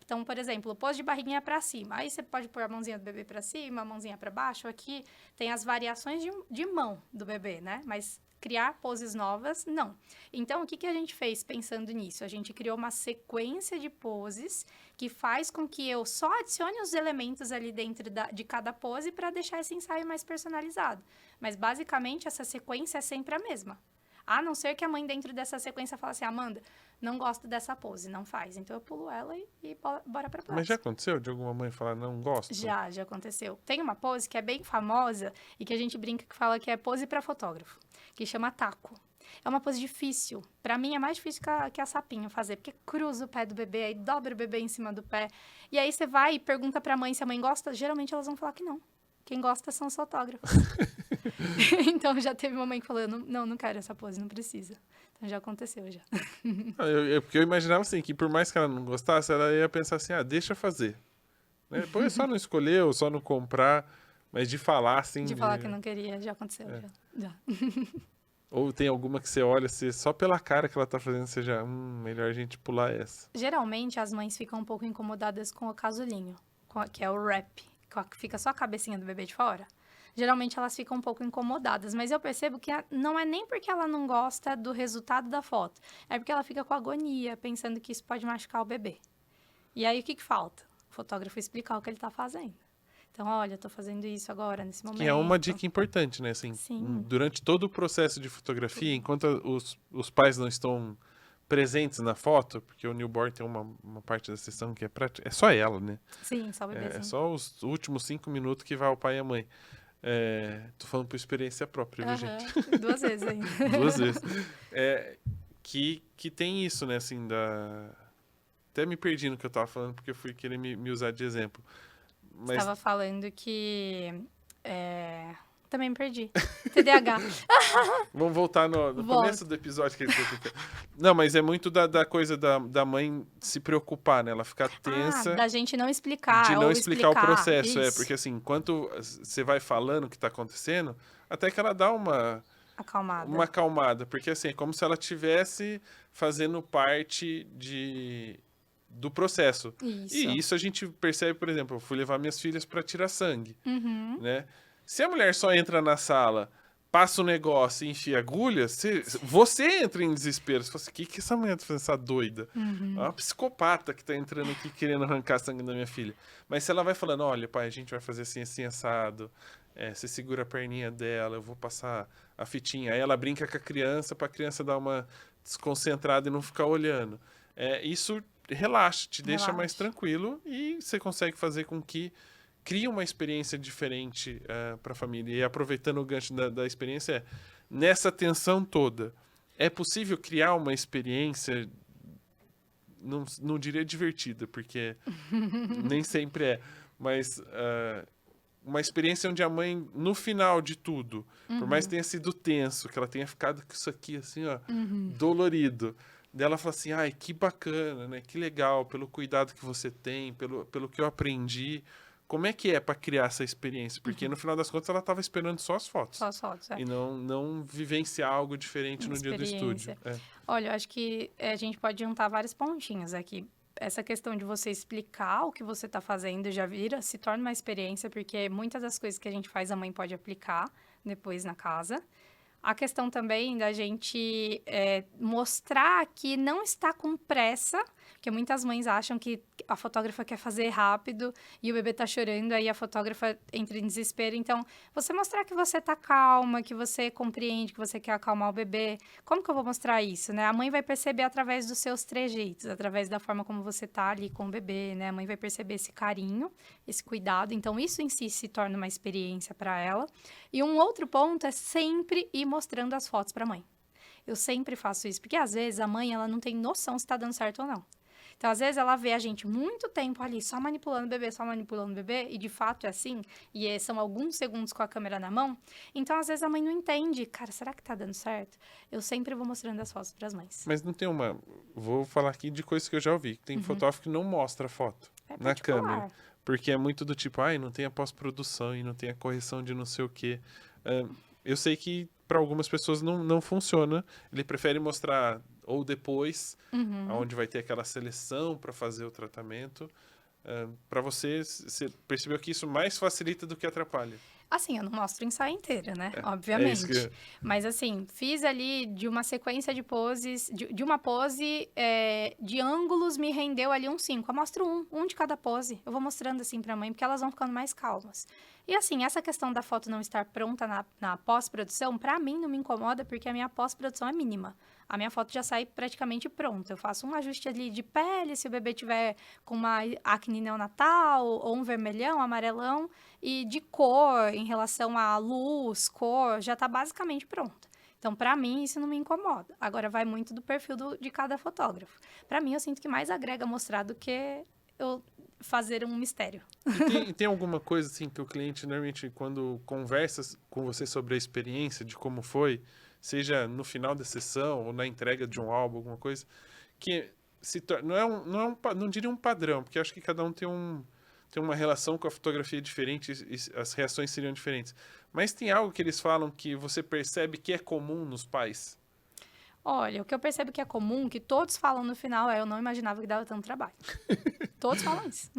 Então, por exemplo, pose de barriguinha para cima. Aí você pode pôr a mãozinha do bebê para cima, a mãozinha para baixo. Aqui tem as variações de mão do bebê, né? Mas criar poses novas, não. Então, o que a gente fez pensando nisso? A gente criou uma sequência de poses que faz com que eu só adicione os elementos ali dentro de cada pose para deixar esse ensaio mais personalizado. Mas, basicamente, essa sequência é sempre a mesma. A não ser que a mãe, dentro dessa sequência, fale assim, Amanda, não gosto dessa pose, não faz. Então, eu pulo ela e bora pra próxima. Mas já aconteceu de alguma mãe falar, não gosto? Já aconteceu. Tem uma pose que é bem famosa e que a gente brinca que fala que é pose para fotógrafo, que chama taco. É uma pose difícil. Pra mim, é mais difícil que a sapinho fazer, porque cruza o pé do bebê, aí dobra o bebê em cima do pé. E aí você vai e pergunta pra mãe se a mãe gosta, geralmente elas vão falar que não. Quem gosta são os fotógrafos. Então, já teve uma mãe que falou, não quero essa pose, não precisa. Então, já aconteceu, já. Porque eu imaginava assim, que por mais que ela não gostasse, ela ia pensar assim, deixa fazer. Né? Depois é só não escolher ou só não comprar, mas de falar assim... De falar que não queria, já aconteceu, já. Ou tem alguma que você olha, só pela cara que ela tá fazendo, você já, melhor a gente pular essa. Geralmente, as mães ficam um pouco incomodadas com o casulinho, que é o wrap, que fica só a cabecinha do bebê de fora. Geralmente, elas ficam um pouco incomodadas, mas eu percebo que não é nem porque ela não gosta do resultado da foto, é porque ela fica com agonia, pensando que isso pode machucar o bebê. E aí, o que falta? O fotógrafo explicar o que ele tá fazendo. Então, olha, eu tô fazendo isso agora, nesse momento. Que é uma dica importante, né? Assim, Sim. durante todo o processo de fotografia, enquanto os pais não estão presentes na foto, porque o newborn tem uma parte da sessão que é só ela, né? Sim, só o bebezinho. É só os últimos 5 minutos que vai o pai e a mãe. Tô falando por experiência própria, viu, gente? 2 vezes ainda. 2 vezes. Que tem isso, né? Assim, até me perdi no que eu tava falando, porque eu fui querer me usar de exemplo. Mas... Estava falando que... Também me perdi. TDAH. Vamos voltar no começo do episódio. Não, mas é muito da coisa da mãe se preocupar, né? Ela ficar tensa. Da gente não explicar. De não explicar o processo. Isso. Porque assim, enquanto você vai falando o que tá acontecendo, até que ela dá uma acalmada. Porque assim, é como se ela estivesse fazendo parte do processo. Isso. E isso a gente percebe, por exemplo, eu fui levar minhas filhas para tirar sangue, né? Se a mulher só entra na sala, passa o negócio e enfia agulha, você entra em desespero. Você fala assim, o que essa mulher tá fazendo, essa doida? É uma psicopata que tá entrando aqui querendo arrancar sangue da minha filha. Mas se ela vai falando, olha, pai, a gente vai fazer assim, assim, assado, você segura a perninha dela, eu vou passar a fitinha. Aí ela brinca com a criança, pra criança dar uma desconcentrada e não ficar olhando. Isso relaxa, te deixa mais tranquilo e você consegue fazer com que crie uma experiência diferente para a família. E aproveitando o gancho da experiência, nessa tensão toda, é possível criar uma experiência, não diria divertida, porque nem sempre é, mas uma experiência onde a mãe, no final de tudo, por mais que tenha sido tenso, que ela tenha ficado com isso aqui, assim, ó, dolorido, dela fala assim, ai, que bacana, né? Que legal, pelo cuidado que você tem, pelo que eu aprendi. Como é que é para criar essa experiência? Porque no final das contas ela estava esperando só as fotos. Só as fotos, E não vivenciar algo diferente no dia do estúdio. Olha, eu acho que a gente pode juntar vários pontinhos aqui. Essa questão de você explicar o que você está fazendo se torna uma experiência, porque muitas das coisas que a gente faz a mãe pode aplicar depois na casa. A questão também da gente mostrar que não está com pressa, porque muitas mães acham que a fotógrafa quer fazer rápido e o bebê está chorando, aí a fotógrafa entra em desespero. Então, você mostrar que você está calma, que você compreende, que você quer acalmar o bebê. Como que eu vou mostrar isso, né? A mãe vai perceber através dos seus trejeitos, através da forma como você está ali com o bebê, né? A mãe vai perceber esse carinho, esse cuidado. Então, isso em si se torna uma experiência para ela. E um outro ponto é sempre ir mostrando as fotos para a mãe. Eu sempre faço isso, porque às vezes a mãe ela não tem noção se está dando certo ou não. Então, às vezes, ela vê a gente muito tempo ali, só manipulando o bebê, e de fato é assim, e são alguns segundos com a câmera na mão. Então, às vezes, a mãe não entende. Cara, será que tá dando certo? Eu sempre vou mostrando as fotos para as mães. Mas não tem Vou falar aqui de coisas que eu já ouvi. Tem fotógrafo que não mostra a foto na câmera. Porque é muito do tipo, não tem a pós-produção e não tem a correção de não sei o quê. Eu sei que para algumas pessoas não funciona. Ele prefere mostrar ou depois, onde vai ter aquela seleção para fazer o tratamento. Para você percebeu que isso mais facilita do que atrapalha? Assim, eu não mostro o ensaio inteiro, né? Obviamente. Mas assim, fiz ali de uma sequência de poses, de uma pose, de ângulos, me rendeu ali um 5. Eu mostro um de cada pose. Eu vou mostrando assim pra mãe, porque elas vão ficando mais calmas. E assim, essa questão da foto não estar pronta na pós-produção, pra mim não me incomoda, porque a minha pós-produção é mínima. A minha foto já sai praticamente pronta. Eu faço um ajuste ali de pele, se o bebê tiver com uma acne neonatal, ou um vermelhão, amarelão, e de cor, em relação à luz, cor, já tá basicamente pronta. Então, para mim, isso não me incomoda. Agora, vai muito do perfil de cada fotógrafo. Para mim, eu sinto que mais agrega mostrar do que eu fazer um mistério. E tem alguma coisa assim que o cliente normalmente quando conversa com você sobre a experiência de como foi, seja no final da sessão ou na entrega de um álbum, alguma coisa, que não diria um padrão, porque acho que cada um tem uma relação com a fotografia diferente e as reações seriam diferentes. Mas tem algo que eles falam que você percebe que é comum nos pais? Olha, o que eu percebo que é comum, que todos falam no final, eu não imaginava que dava tanto trabalho. Todos falam isso.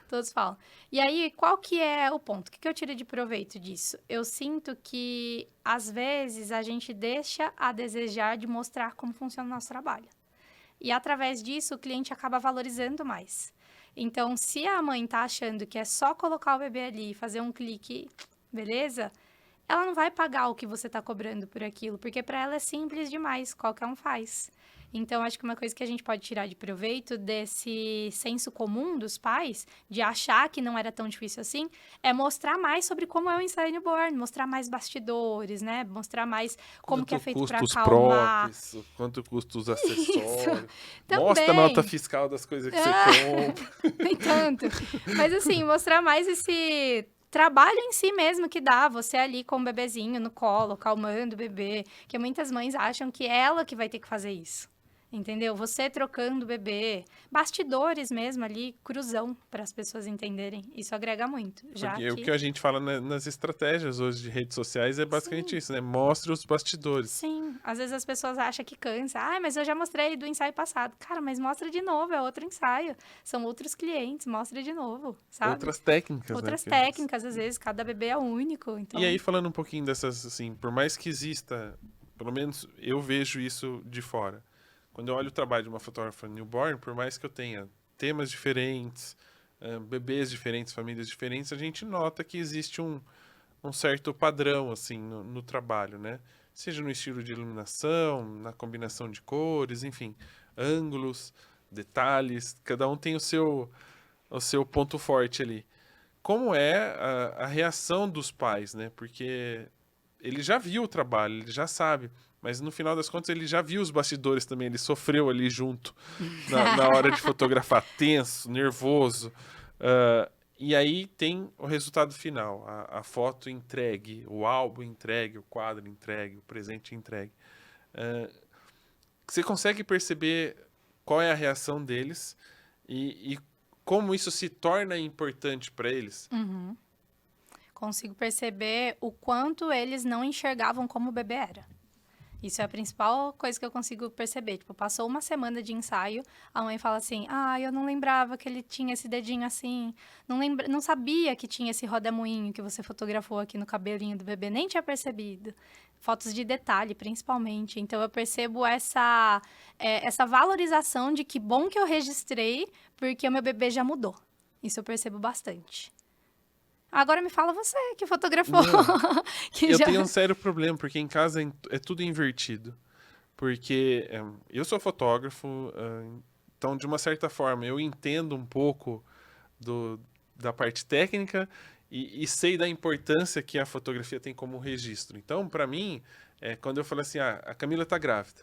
Todos falam. E aí, qual que é o ponto? O que eu tiro de proveito disso? Eu sinto que, às vezes, a gente deixa a desejar de mostrar como funciona o nosso trabalho. E, através disso, o cliente acaba valorizando mais. Então, se a mãe tá achando que é só colocar o bebê ali e fazer um clique, beleza? Ela não vai pagar o que você está cobrando por aquilo, porque para ela é simples demais, qualquer um faz. Então, acho que uma coisa que a gente pode tirar de proveito desse senso comum dos pais, de achar que não era tão difícil assim, é mostrar mais sobre como é o ensaio newborn, mostrar mais bastidores, né? Mostrar mais como que é feito para acalmar. Quanto custa os acessórios. Também. Mostra a nota fiscal das coisas que você compra. Nem tanto. Mas assim, mostrar mais esse trabalho em si mesmo que dá, você ali com o bebezinho no colo, calmando o bebê, que muitas mães acham que é ela que vai ter que fazer isso. Entendeu? Você trocando o bebê, bastidores mesmo ali, cruzão, para as pessoas entenderem. Isso agrega muito. O que a gente fala nas estratégias hoje de redes sociais é basicamente isso, né? Mostre os bastidores. Sim, às vezes as pessoas acham que cansa. Mas eu já mostrei do ensaio passado. Cara, mas mostra de novo, é outro ensaio. São outros clientes, mostra de novo, sabe? Outras técnicas, Outras técnicas, às vezes, cada bebê é único. Então... E aí, falando um pouquinho dessas, assim, por mais que exista, pelo menos eu vejo isso de fora. Quando eu olho o trabalho de uma fotógrafa newborn, por mais que eu tenha temas diferentes, bebês diferentes, famílias diferentes, a gente nota que existe um certo padrão, assim, no trabalho, né? Seja no estilo de iluminação, na combinação de cores, enfim, ângulos, detalhes, cada um tem o seu ponto forte ali. Como é a reação dos pais, né? Porque ele já viu o trabalho, ele já sabe. Mas no final das contas ele já viu os bastidores também, ele sofreu ali junto na hora de fotografar, tenso, nervoso. E aí tem o resultado final, a foto entregue, o álbum entregue, o quadro entregue, o presente entregue. Você consegue perceber qual é a reação deles e como isso se torna importante para eles? Uhum. Consigo perceber o quanto eles não enxergavam como o bebê era. Isso é a principal coisa que eu consigo perceber. Tipo, passou uma semana de ensaio, a mãe fala assim, eu não lembrava que ele tinha esse dedinho assim, não sabia que tinha esse rodemoinho que você fotografou aqui no cabelinho do bebê, nem tinha percebido. Fotos de detalhe, principalmente. Então, eu percebo essa valorização de que bom que eu registrei, porque o meu bebê já mudou. Isso eu percebo bastante. Agora me fala você, que fotografou. Eu tenho um sério problema, porque em casa é tudo invertido. Porque eu sou fotógrafo, então, de uma certa forma, eu entendo um pouco da parte técnica e sei da importância que a fotografia tem como registro. Então, para mim, quando eu falo assim, a Camila tá grávida.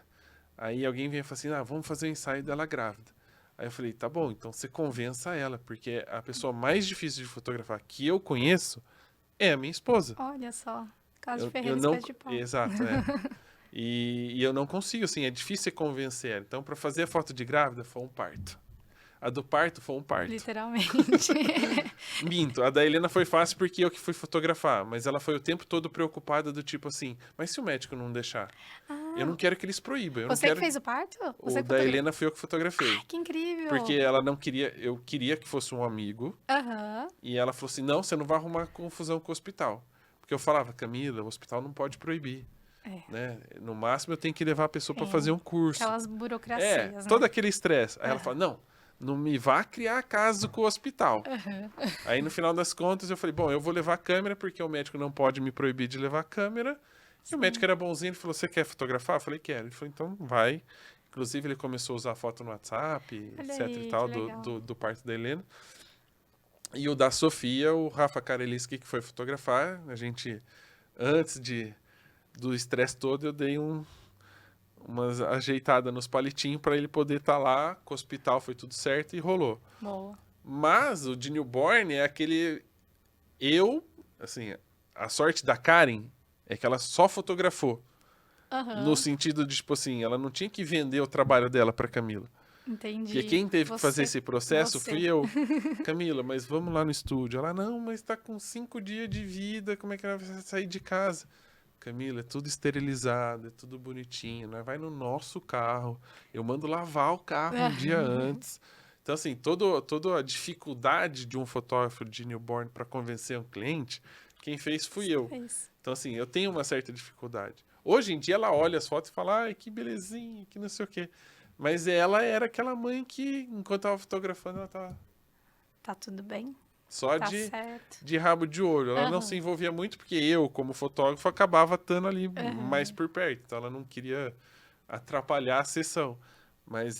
Aí alguém vem e fala assim, vamos fazer o ensaio dela grávida. Aí eu falei, tá bom, então você convença ela, porque a pessoa mais difícil de fotografar que eu conheço é a minha esposa. Olha só, caso de Ferreira, espécie de pau. Exato, E eu não consigo, assim, é difícil você convencer ela. Então, para fazer a foto de grávida, foi um parto. A do parto foi um parto. Literalmente. Minto, a da Helena foi fácil porque eu que fui fotografar, mas ela foi o tempo todo preocupada do tipo assim, mas se o médico não deixar? Eu não quero que eles proíbam. Você que fez o parto? O da Helena foi eu que fotografei. Ai, que incrível. Porque ela não queria, eu queria que fosse um amigo. E ela falou assim, não, você não vai arrumar confusão com o hospital. Porque eu falava, Camila, o hospital não pode proibir. Né? No máximo eu tenho que levar a pessoa para fazer um curso. Aquelas burocracias, né? Todo aquele estresse. Aí ela fala, não me vá criar caso com o hospital. Aí no final das contas eu falei, bom, eu vou levar a câmera porque o médico não pode me proibir de levar a câmera. E o médico era bonzinho, ele falou, você quer fotografar? Eu falei, quero. Ele falou, então vai. Inclusive ele começou a usar foto no WhatsApp, etc e tal, do parto da Helena. E o da Sofia, o Rafa Kareliski que foi fotografar. A gente, antes de do estresse todo, eu dei umas ajeitadas nos palitinhos para ele poder estar lá, com o hospital foi tudo certo e rolou. Boa. Mas o de newborn é aquele... assim, a sorte da Karen é que ela só fotografou. Aham. No sentido de, tipo assim, ela não tinha que vender o trabalho dela pra Camila. Entendi. Porque quem teve que fazer esse processo você. fui eu. Camila, mas vamos lá no estúdio. Ela, não, mas tá com 5 dias de vida, como é que ela vai sair de casa? Camila, é tudo esterilizado, é tudo bonitinho, né? Vai no nosso carro. Eu mando lavar o carro um dia antes. Então, assim, toda a dificuldade de um fotógrafo de newborn para convencer um cliente, quem fez fui eu. Então, assim, eu tenho uma certa dificuldade. Hoje em dia, ela olha as fotos e fala, ai, que belezinha, que não sei o quê. Mas ela era aquela mãe que, enquanto tava fotografando, ela tava Tá tudo bem? só Tá de certo. rabo de olho. Ela não se envolvia muito, porque eu, como fotógrafo, acabava estando ali mais por perto. Então, ela não queria atrapalhar a sessão. Mas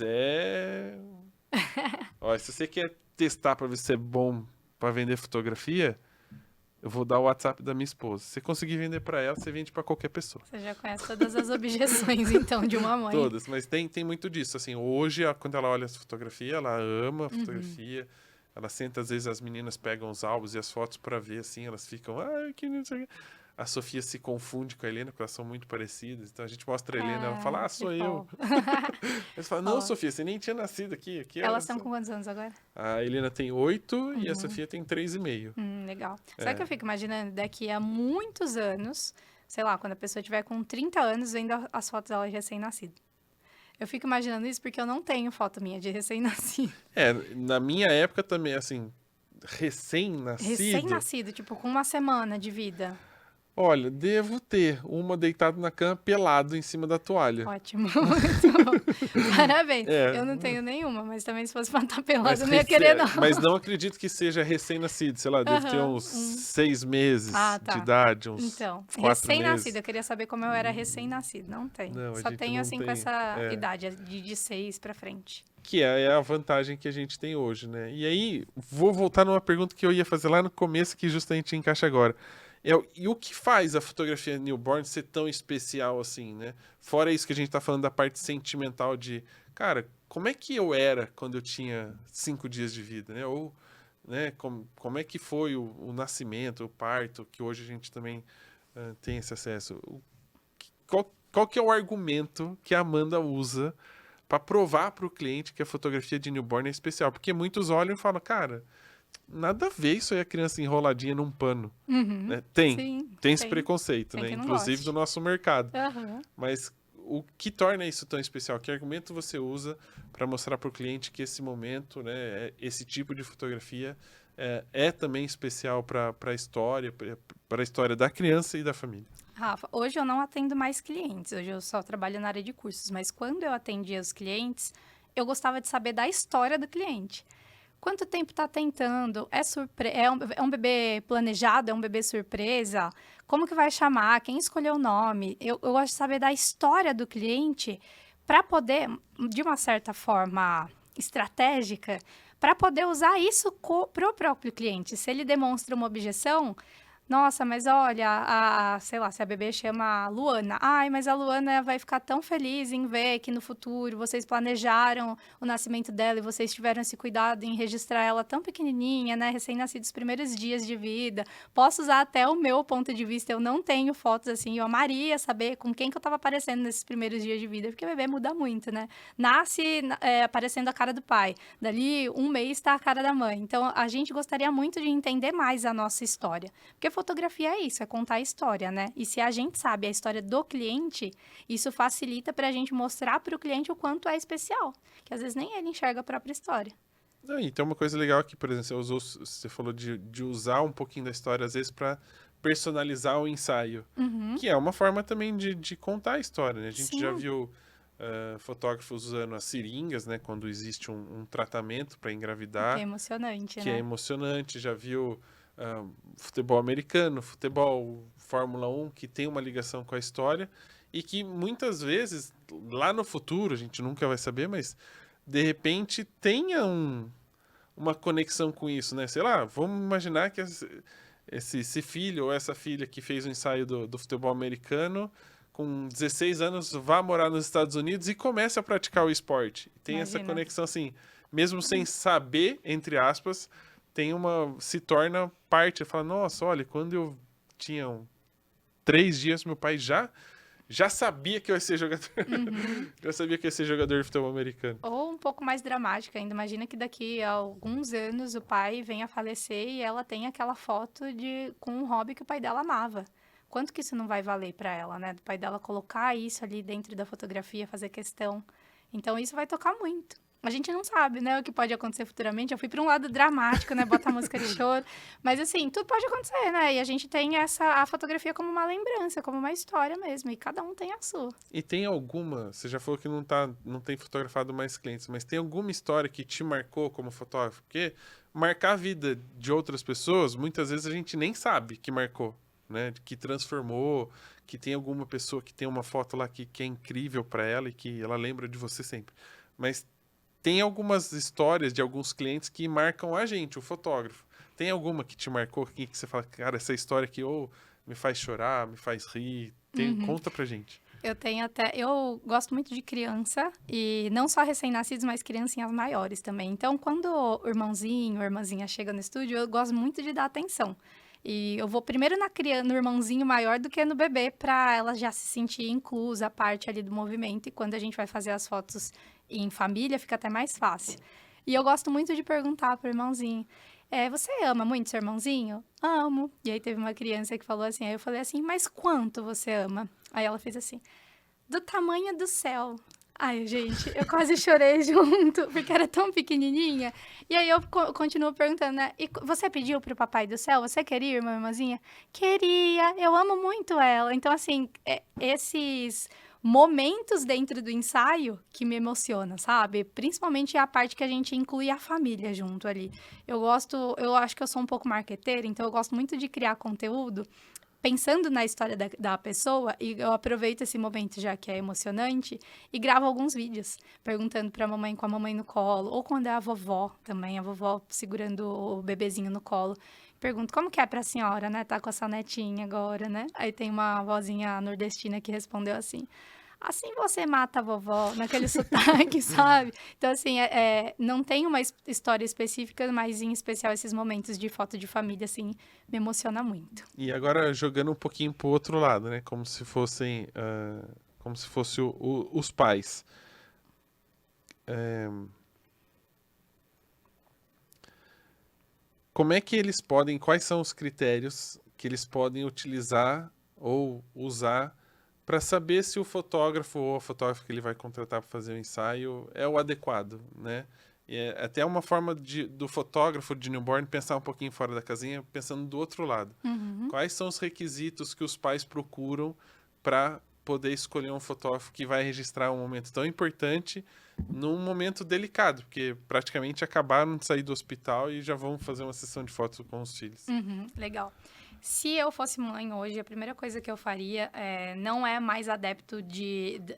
Ó, se você quer testar para ver se é bom para vender fotografia, eu vou dar o WhatsApp da minha esposa. Se você conseguir vender para ela, você vende para qualquer pessoa. Você já conhece todas as objeções, então, de uma mãe. Todas, mas tem muito disso. Assim, hoje, quando ela olha essa fotografia, ela ama a fotografia. Ela senta, às vezes as meninas pegam os álbuns e as fotos para ver, assim, elas ficam, que não sei o quê. A Sofia se confunde com a Helena, porque elas são muito parecidas. Então a gente mostra a Helena, ela fala, sou eu. Eles falam, não, Sofia, você nem tinha nascido aqui. Elas estão com quantos anos agora? A Helena tem 8 e a Sofia tem 3,5. Legal. Sabe o que eu fico imaginando? Daqui a muitos anos, sei lá, quando a pessoa tiver com 30 anos, vendo as fotos dela de recém-nascido. Eu fico imaginando isso porque eu não tenho foto minha de recém-nascido. Na minha época também, assim, recém-nascido... Recém-nascido, tipo, com uma semana de vida. Olha, devo ter uma deitada na cama pelado em cima da toalha. Ótimo, muito bom. Parabéns. Eu não tenho nenhuma, mas também se fosse pra estar pelado, eu não ia querer, não. Mas não acredito que seja recém-nascido, sei lá, deve ter uns 6 meses de idade, uns 4 meses. Recém-nascido, eu queria saber como eu era recém-nascido. Não tem. Não, só tenho, não assim, tem. com essa idade, de 6 pra frente. Que é a vantagem que a gente tem hoje, né? E aí, vou voltar numa pergunta que eu ia fazer lá no começo, que justamente encaixa agora. E o que faz a fotografia newborn ser tão especial assim, né? Fora isso que a gente tá falando da parte sentimental de, cara, como é que eu era quando eu tinha 5 dias de vida, né? Ou, né, como é que foi o nascimento, o parto, que hoje a gente também tem esse acesso. Qual que é o argumento que a Amanda usa para provar para o cliente que a fotografia de newborn é especial? Porque muitos olham e falam, cara... Nada a ver isso aí, a criança enroladinha num pano. Né? Tem esse preconceito, né? Inclusive do nosso mercado. Mas o que torna isso tão especial? Que argumento você usa para mostrar para o cliente que esse momento, né, esse tipo de fotografia é também especial para a história da criança e da família? Rafa, hoje eu não atendo mais clientes, hoje eu só trabalho na área de cursos, mas quando eu atendia os clientes, eu gostava de saber da história do cliente. Quanto tempo está tentando? É um bebê planejado? É um bebê surpresa? Como que vai chamar? Quem escolheu o nome? Eu gosto de saber da história do cliente para poder, de uma certa forma estratégica, para poder usar isso para o próprio cliente. Se ele demonstra uma objeção... Nossa, mas olha, sei lá, se a bebê chama Luana. Ai, mas a Luana vai ficar tão feliz em ver que no futuro vocês planejaram o nascimento dela e vocês tiveram esse cuidado em registrar ela tão pequenininha, né? Recém-nascida, os primeiros dias de vida. Posso usar até o meu ponto de vista. Eu não tenho fotos assim. Eu amaria saber com quem que eu tava aparecendo nesses primeiros dias de vida, porque o bebê muda muito, né? Nasce aparecendo a cara do pai. Dali, um mês tá a cara da mãe. Então, a gente gostaria muito de entender mais a nossa história. Porque fotografia é isso, é contar a história, né? E se a gente sabe a história do cliente, isso facilita para a gente mostrar para o cliente o quanto é especial, que às vezes nem ele enxerga a própria história. Então, uma coisa legal aqui, por exemplo, você falou de usar um pouquinho da história, às vezes, para personalizar o ensaio, que é uma forma também de contar a história, né? A gente já viu fotógrafos usando as seringas, né? Quando existe um tratamento para engravidar. Que é emocionante, que né? é emocionante, já viu... futebol americano, futebol Fórmula 1, que tem uma ligação com a história e que muitas vezes, lá no futuro, a gente nunca vai saber, mas de repente tenha uma conexão com isso, né? Sei lá, vamos imaginar que esse filho ou essa filha que fez o ensaio do futebol americano, com 16 anos, vá morar nos Estados Unidos e comece a praticar o esporte. Tem essa Imagina. conexão, assim, mesmo sem saber, entre aspas, se torna parte. Fala, nossa, olha, quando eu tinha 3 dias, meu pai já sabia que eu ia ser jogador. Já sabia que eu ia ser jogador de futebol americano. Ou um pouco mais dramática ainda. Imagina que daqui a alguns anos o pai venha a falecer e ela tem aquela foto com um hobby que o pai dela amava. Quanto que isso não vai valer para ela, né? Do pai dela colocar isso ali dentro da fotografia, fazer questão. Então isso vai tocar muito. A gente não sabe, né, o que pode acontecer futuramente. Eu fui para um lado dramático, né, bota a música de choro. Mas assim, tudo pode acontecer, né? E a gente tem a fotografia como uma lembrança, como uma história mesmo. E cada um tem a sua. E tem alguma, você já falou que não tem fotografado mais clientes, mas tem alguma história que te marcou como fotógrafo? Porque marcar a vida de outras pessoas, muitas vezes a gente nem sabe que marcou, né? Que transformou, que tem alguma pessoa que tem uma foto lá que é incrível para ela e que ela lembra de você sempre. Mas tem algumas histórias de alguns clientes que marcam a gente, o fotógrafo. Tem alguma que te marcou aqui que você fala, cara, essa história aqui ou me faz chorar, me faz rir? Conta pra gente. Eu gosto muito de criança, e não só recém-nascidos, mas criancinhas maiores também. Então, quando o irmãozinho ou irmãzinha chega no estúdio, eu gosto muito de dar atenção. E eu vou primeiro no irmãozinho maior do que no bebê, para ela já se sentir inclusa, a parte ali do movimento. E quando a gente vai fazer as fotos em família, fica até mais fácil. E eu gosto muito de perguntar pro irmãozinho, você ama muito seu irmãozinho? Amo. E aí teve uma criança que falou assim, aí eu falei assim, mas quanto você ama? Aí ela fez assim, do tamanho do céu. Ai, gente, eu quase chorei junto, porque era tão pequenininha. E aí eu continuo perguntando, né? E você pediu pro papai do céu? Você queria, irmã, irmãzinha? Queria, eu amo muito ela. Então, assim, esses momentos dentro do ensaio que me emocionam, sabe? Principalmente a parte que a gente inclui a família junto ali. Eu acho que eu sou um pouco marqueteira, então eu gosto muito de criar conteúdo pensando na história da pessoa, e eu aproveito esse momento já que é emocionante e gravo alguns vídeos perguntando pra mamãe com a mamãe no colo, ou quando é a vovó também, a vovó segurando o bebezinho no colo. Pergunto, como que é pra senhora, né? Tá com essa netinha agora, né? Aí tem uma vozinha nordestina que respondeu assim você mata a vovó, naquele sotaque, sabe? Então, assim, não tem uma história específica, mas em especial esses momentos de foto de família, assim, me emociona muito. E agora jogando um pouquinho pro outro lado, né? Como se fossem, os pais. Como é que eles podem, quais são os critérios que eles podem utilizar ou usar para saber se o fotógrafo ou a fotógrafa que ele vai contratar para fazer o ensaio é o adequado, né? E é até uma forma do fotógrafo de newborn pensar um pouquinho fora da casinha, pensando do outro lado. Quais são os requisitos que os pais procuram para poder escolher um fotógrafo que vai registrar um momento tão importante num momento delicado, porque praticamente acabaram de sair do hospital e já vão fazer uma sessão de fotos com os filhos. Legal. Se eu fosse mãe hoje, a primeira coisa que eu faria não é mais adepto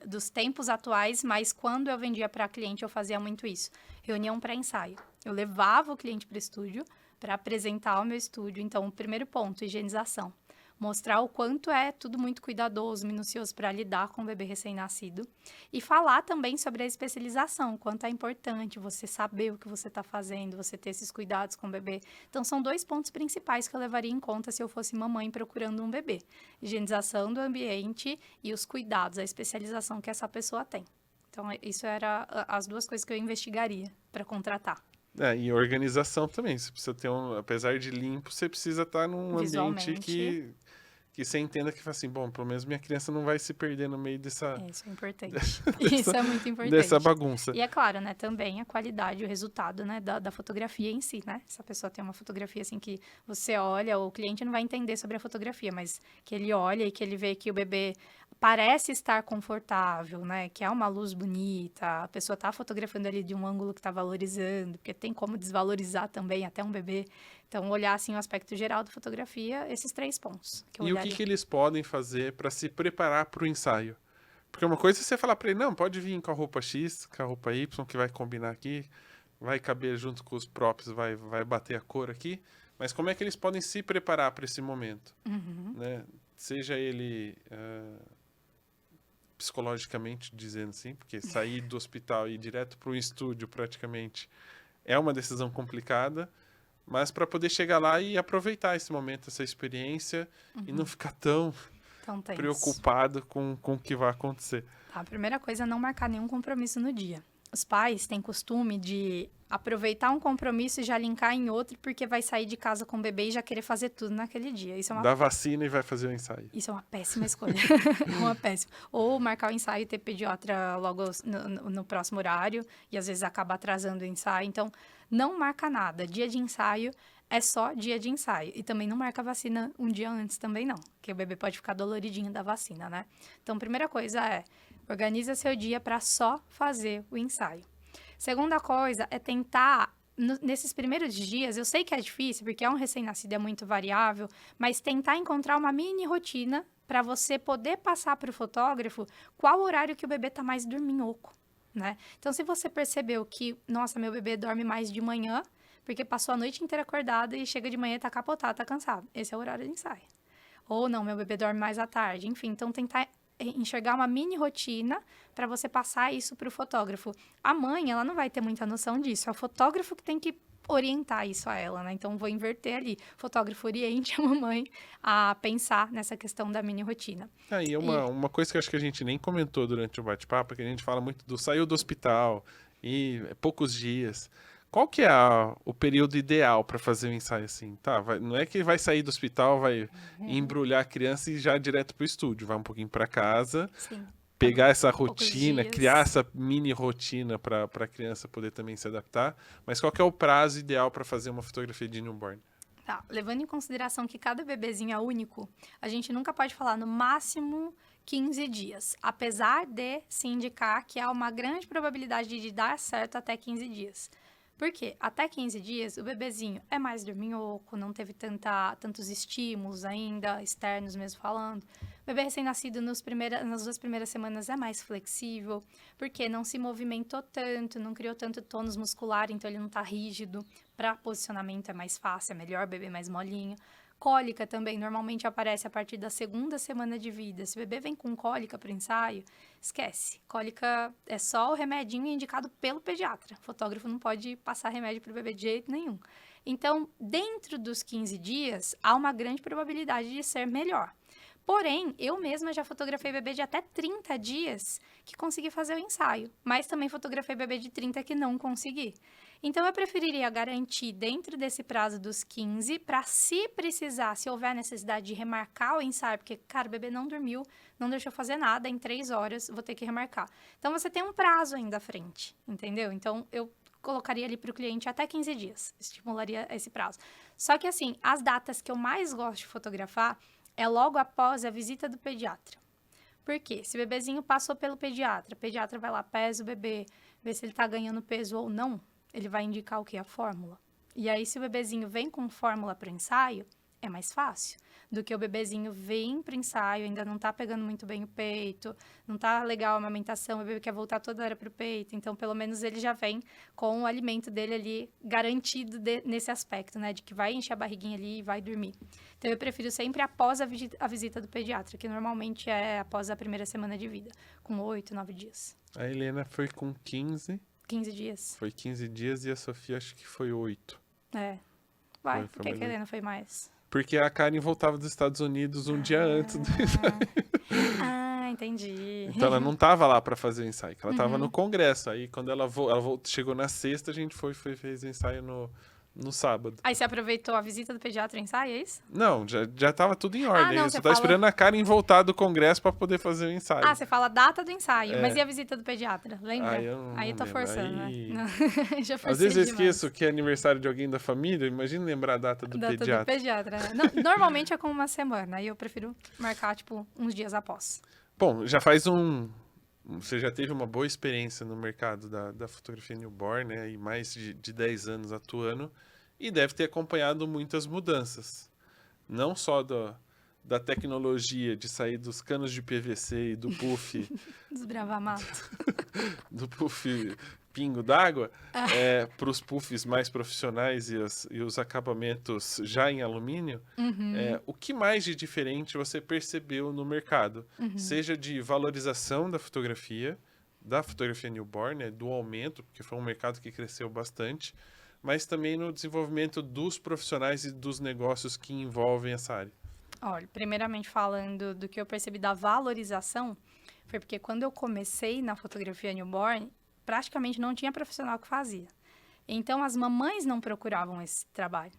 dos tempos atuais, mas quando eu vendia para cliente, eu fazia muito isso. Reunião pré-ensaio. Eu levava o cliente para o estúdio para apresentar o meu estúdio. Então, o primeiro ponto, higienização. Mostrar o quanto é tudo muito cuidadoso, minucioso para lidar com o bebê recém-nascido. E falar também sobre a especialização, o quanto é importante você saber o que você está fazendo, você ter esses cuidados com o bebê. Então, são 2 pontos principais que eu levaria em conta se eu fosse mamãe procurando um bebê. Higienização do ambiente e os cuidados, a especialização que essa pessoa tem. Então, isso era as 2 coisas que eu investigaria para contratar. E organização também. Você precisa ter apesar de limpo, você precisa estar num ambiente que você entenda que fala assim, bom, pelo menos minha criança não vai se perder no meio dessa... Isso é importante. Isso é muito importante. Dessa bagunça. E é claro, né, também a qualidade, o resultado, né, da fotografia em si, né? Se a pessoa tem uma fotografia assim que você olha, o cliente não vai entender sobre a fotografia, mas que ele olha e que ele vê que o bebê parece estar confortável, né? Que é uma luz bonita, a pessoa tá fotografando ali de um ângulo que tá valorizando, porque tem como desvalorizar também até um bebê. Então, olhar assim o aspecto geral da fotografia, esses 3 pontos que eu olharia. O que eles podem fazer para se preparar para o ensaio? Porque uma coisa é você falar para ele, não, pode vir com a roupa X, com a roupa Y, que vai combinar aqui, vai caber junto com os props, vai bater a cor aqui. mas como é que eles podem se preparar para esse momento, Uhum. né? Seja ele psicologicamente dizendo assim, porque sair do hospital e ir direto para um estúdio praticamente é uma decisão complicada, mas para poder chegar lá e aproveitar esse momento, essa experiência e não ficar tão Então, tenso. preocupado com o que vai acontecer. Tá, a primeira coisa é não marcar nenhum compromisso no dia. Os pais têm costume de aproveitar um compromisso e já linkar em outro, porque vai sair de casa com o bebê e já querer fazer tudo naquele dia. Dá vacina e vai fazer o ensaio. Isso é uma péssima escolha. É uma péssima. Ou marcar o ensaio e ter pediatra logo no próximo horário, e às vezes acaba atrasando o ensaio. Então, não marca nada. Dia de ensaio é só dia de ensaio. E também não marca vacina um dia antes também não, porque o bebê pode ficar doloridinho da vacina, né? Então, primeira coisa é, organiza seu dia para só fazer o ensaio. Segunda coisa é tentar, nesses primeiros dias, eu sei que é difícil, porque é um recém-nascido, é muito variável, mas tentar encontrar uma mini rotina para você poder passar para o fotógrafo qual horário que o bebê está mais dorminhoco, né? Então, se você percebeu que, nossa, meu bebê dorme mais de manhã, porque passou a noite inteira acordado e chega de manhã e tá capotado, tá cansado. Esse é o horário de ensaio. Ou não, meu bebê dorme mais à tarde. Enfim, então tentar enxergar uma mini rotina para você passar isso para o fotógrafo. A mãe, ela não vai ter muita noção disso. É o fotógrafo que tem que orientar isso a ela, né? Então, vou inverter ali. O fotógrafo oriente a mamãe a pensar nessa questão da mini rotina. Aí uma coisa que eu acho que a gente nem comentou durante o bate-papo, é que a gente fala muito do saiu do hospital e poucos dias. Qual que é o período ideal para fazer um ensaio assim? Tá, não é que vai sair do hospital, vai embrulhar a criança e já direto pro estúdio. Vai um pouquinho para casa, Sim. pegar essa Poucos rotina, dias. criar essa mini rotina para a criança poder também se adaptar. Mas qual que é o prazo ideal para fazer uma fotografia de newborn? Tá, levando em consideração que cada bebezinho é único, a gente nunca pode falar no máximo 15 dias, apesar de se indicar que há uma grande probabilidade de dar certo até 15 dias. Por quê? Até 15 dias, o bebezinho é mais dorminhoco, não teve tantos estímulos ainda, externos mesmo falando. O bebê recém-nascido nas 2 primeiras semanas é mais flexível, porque não se movimentou tanto, não criou tanto tônus muscular, então ele não está rígido. Para posicionamento é mais fácil, é melhor, o bebê mais molinho. Cólica também normalmente aparece a partir da 2ª semana de vida. Se o bebê vem com cólica para o ensaio, esquece. Cólica é só o remedinho indicado pelo pediatra. O fotógrafo não pode passar remédio para o bebê de jeito nenhum. Então, dentro dos 15 dias, há uma grande probabilidade de ser melhor. Porém, eu mesma já fotografei bebê de até 30 dias que consegui fazer o ensaio, mas também fotografei bebê de 30 que não consegui. Então, eu preferiria garantir dentro desse prazo dos 15 para, se precisar, se houver necessidade de remarcar o ensaio, porque, cara, o bebê não dormiu, não deixou fazer nada, em 3 horas vou ter que remarcar. Então, você tem um prazo ainda à frente, entendeu? Então, eu colocaria ali para o cliente até 15 dias, estimularia esse prazo. Só que, assim, as datas que eu mais gosto de fotografar é logo após a visita do pediatra. Por quê? Se o bebezinho passou pelo pediatra, o pediatra vai lá, pesa o bebê, vê se ele está ganhando peso ou não, ele vai indicar o que? A fórmula. E aí, se o bebezinho vem com fórmula para o ensaio, é mais fácil do que o bebezinho vem para o ensaio, ainda não está pegando muito bem o peito, não está legal a amamentação, o bebê quer voltar toda hora para o peito, então pelo menos ele já vem com o alimento dele ali garantido nesse aspecto, né, de que vai encher a barriguinha ali e vai dormir. Então eu prefiro sempre após a visita do pediatra, que normalmente é após a 1ª semana de vida, com 8, 9 dias. A Helena foi com 15 dias. Foi 15 dias e a Sofia acho que foi 8. É. Vai, por que a Helena foi mais? Porque a Karen voltava dos Estados Unidos um dia antes do ensaio. Entendi. Então ela não tava lá para fazer o ensaio, ela tava no congresso. Aí quando ela chegou na sexta, a gente fez o ensaio no sábado. Aí você aproveitou a visita do pediatra e ensaio, é isso? Não, já tava tudo em ordem. Não, Eu você só tava esperando a Karen voltar do congresso para poder fazer o ensaio. Você fala a data do ensaio, mas e a visita do pediatra? Lembra? Aí eu tô lembro. forçando, né? Já Às vezes eu esqueço que é aniversário de alguém da família, imagina lembrar a data do pediatra. Do pediatra, né? Normalmente é com uma semana, aí eu prefiro marcar, tipo, uns dias após. Bom, você já teve uma boa experiência no mercado da fotografia newborn, né? E mais de 10 anos atuando. E deve ter acompanhado muitas mudanças. Não só da tecnologia de sair dos canos de PVC e do puff... Desbravar mato. do puff pingo d'água, para os puffs mais profissionais e os acabamentos já em alumínio, o que mais de diferente você percebeu no mercado? Seja de valorização da fotografia newborn, né, do aumento, porque foi um mercado que cresceu bastante, mas também no desenvolvimento dos profissionais e dos negócios que envolvem essa área. Olha, primeiramente falando do que eu percebi da valorização, foi porque quando eu comecei na fotografia newborn, praticamente não tinha profissional que fazia. Então, as mamães não procuravam esse trabalho.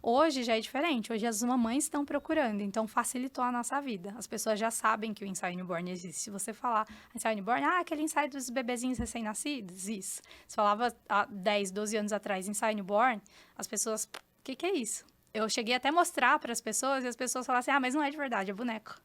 Hoje já é diferente, hoje as mamães estão procurando, então facilitou a nossa vida. As pessoas já sabem que o ensaio newborn existe. Se você falar ensaio newborn, aquele ensaio dos bebezinhos recém-nascidos, isso. Se falava há 10, 12 anos atrás ensaio newborn, as pessoas, o que é isso? Eu cheguei até a mostrar para as pessoas e as pessoas falavam assim, mas não é de verdade, é boneco.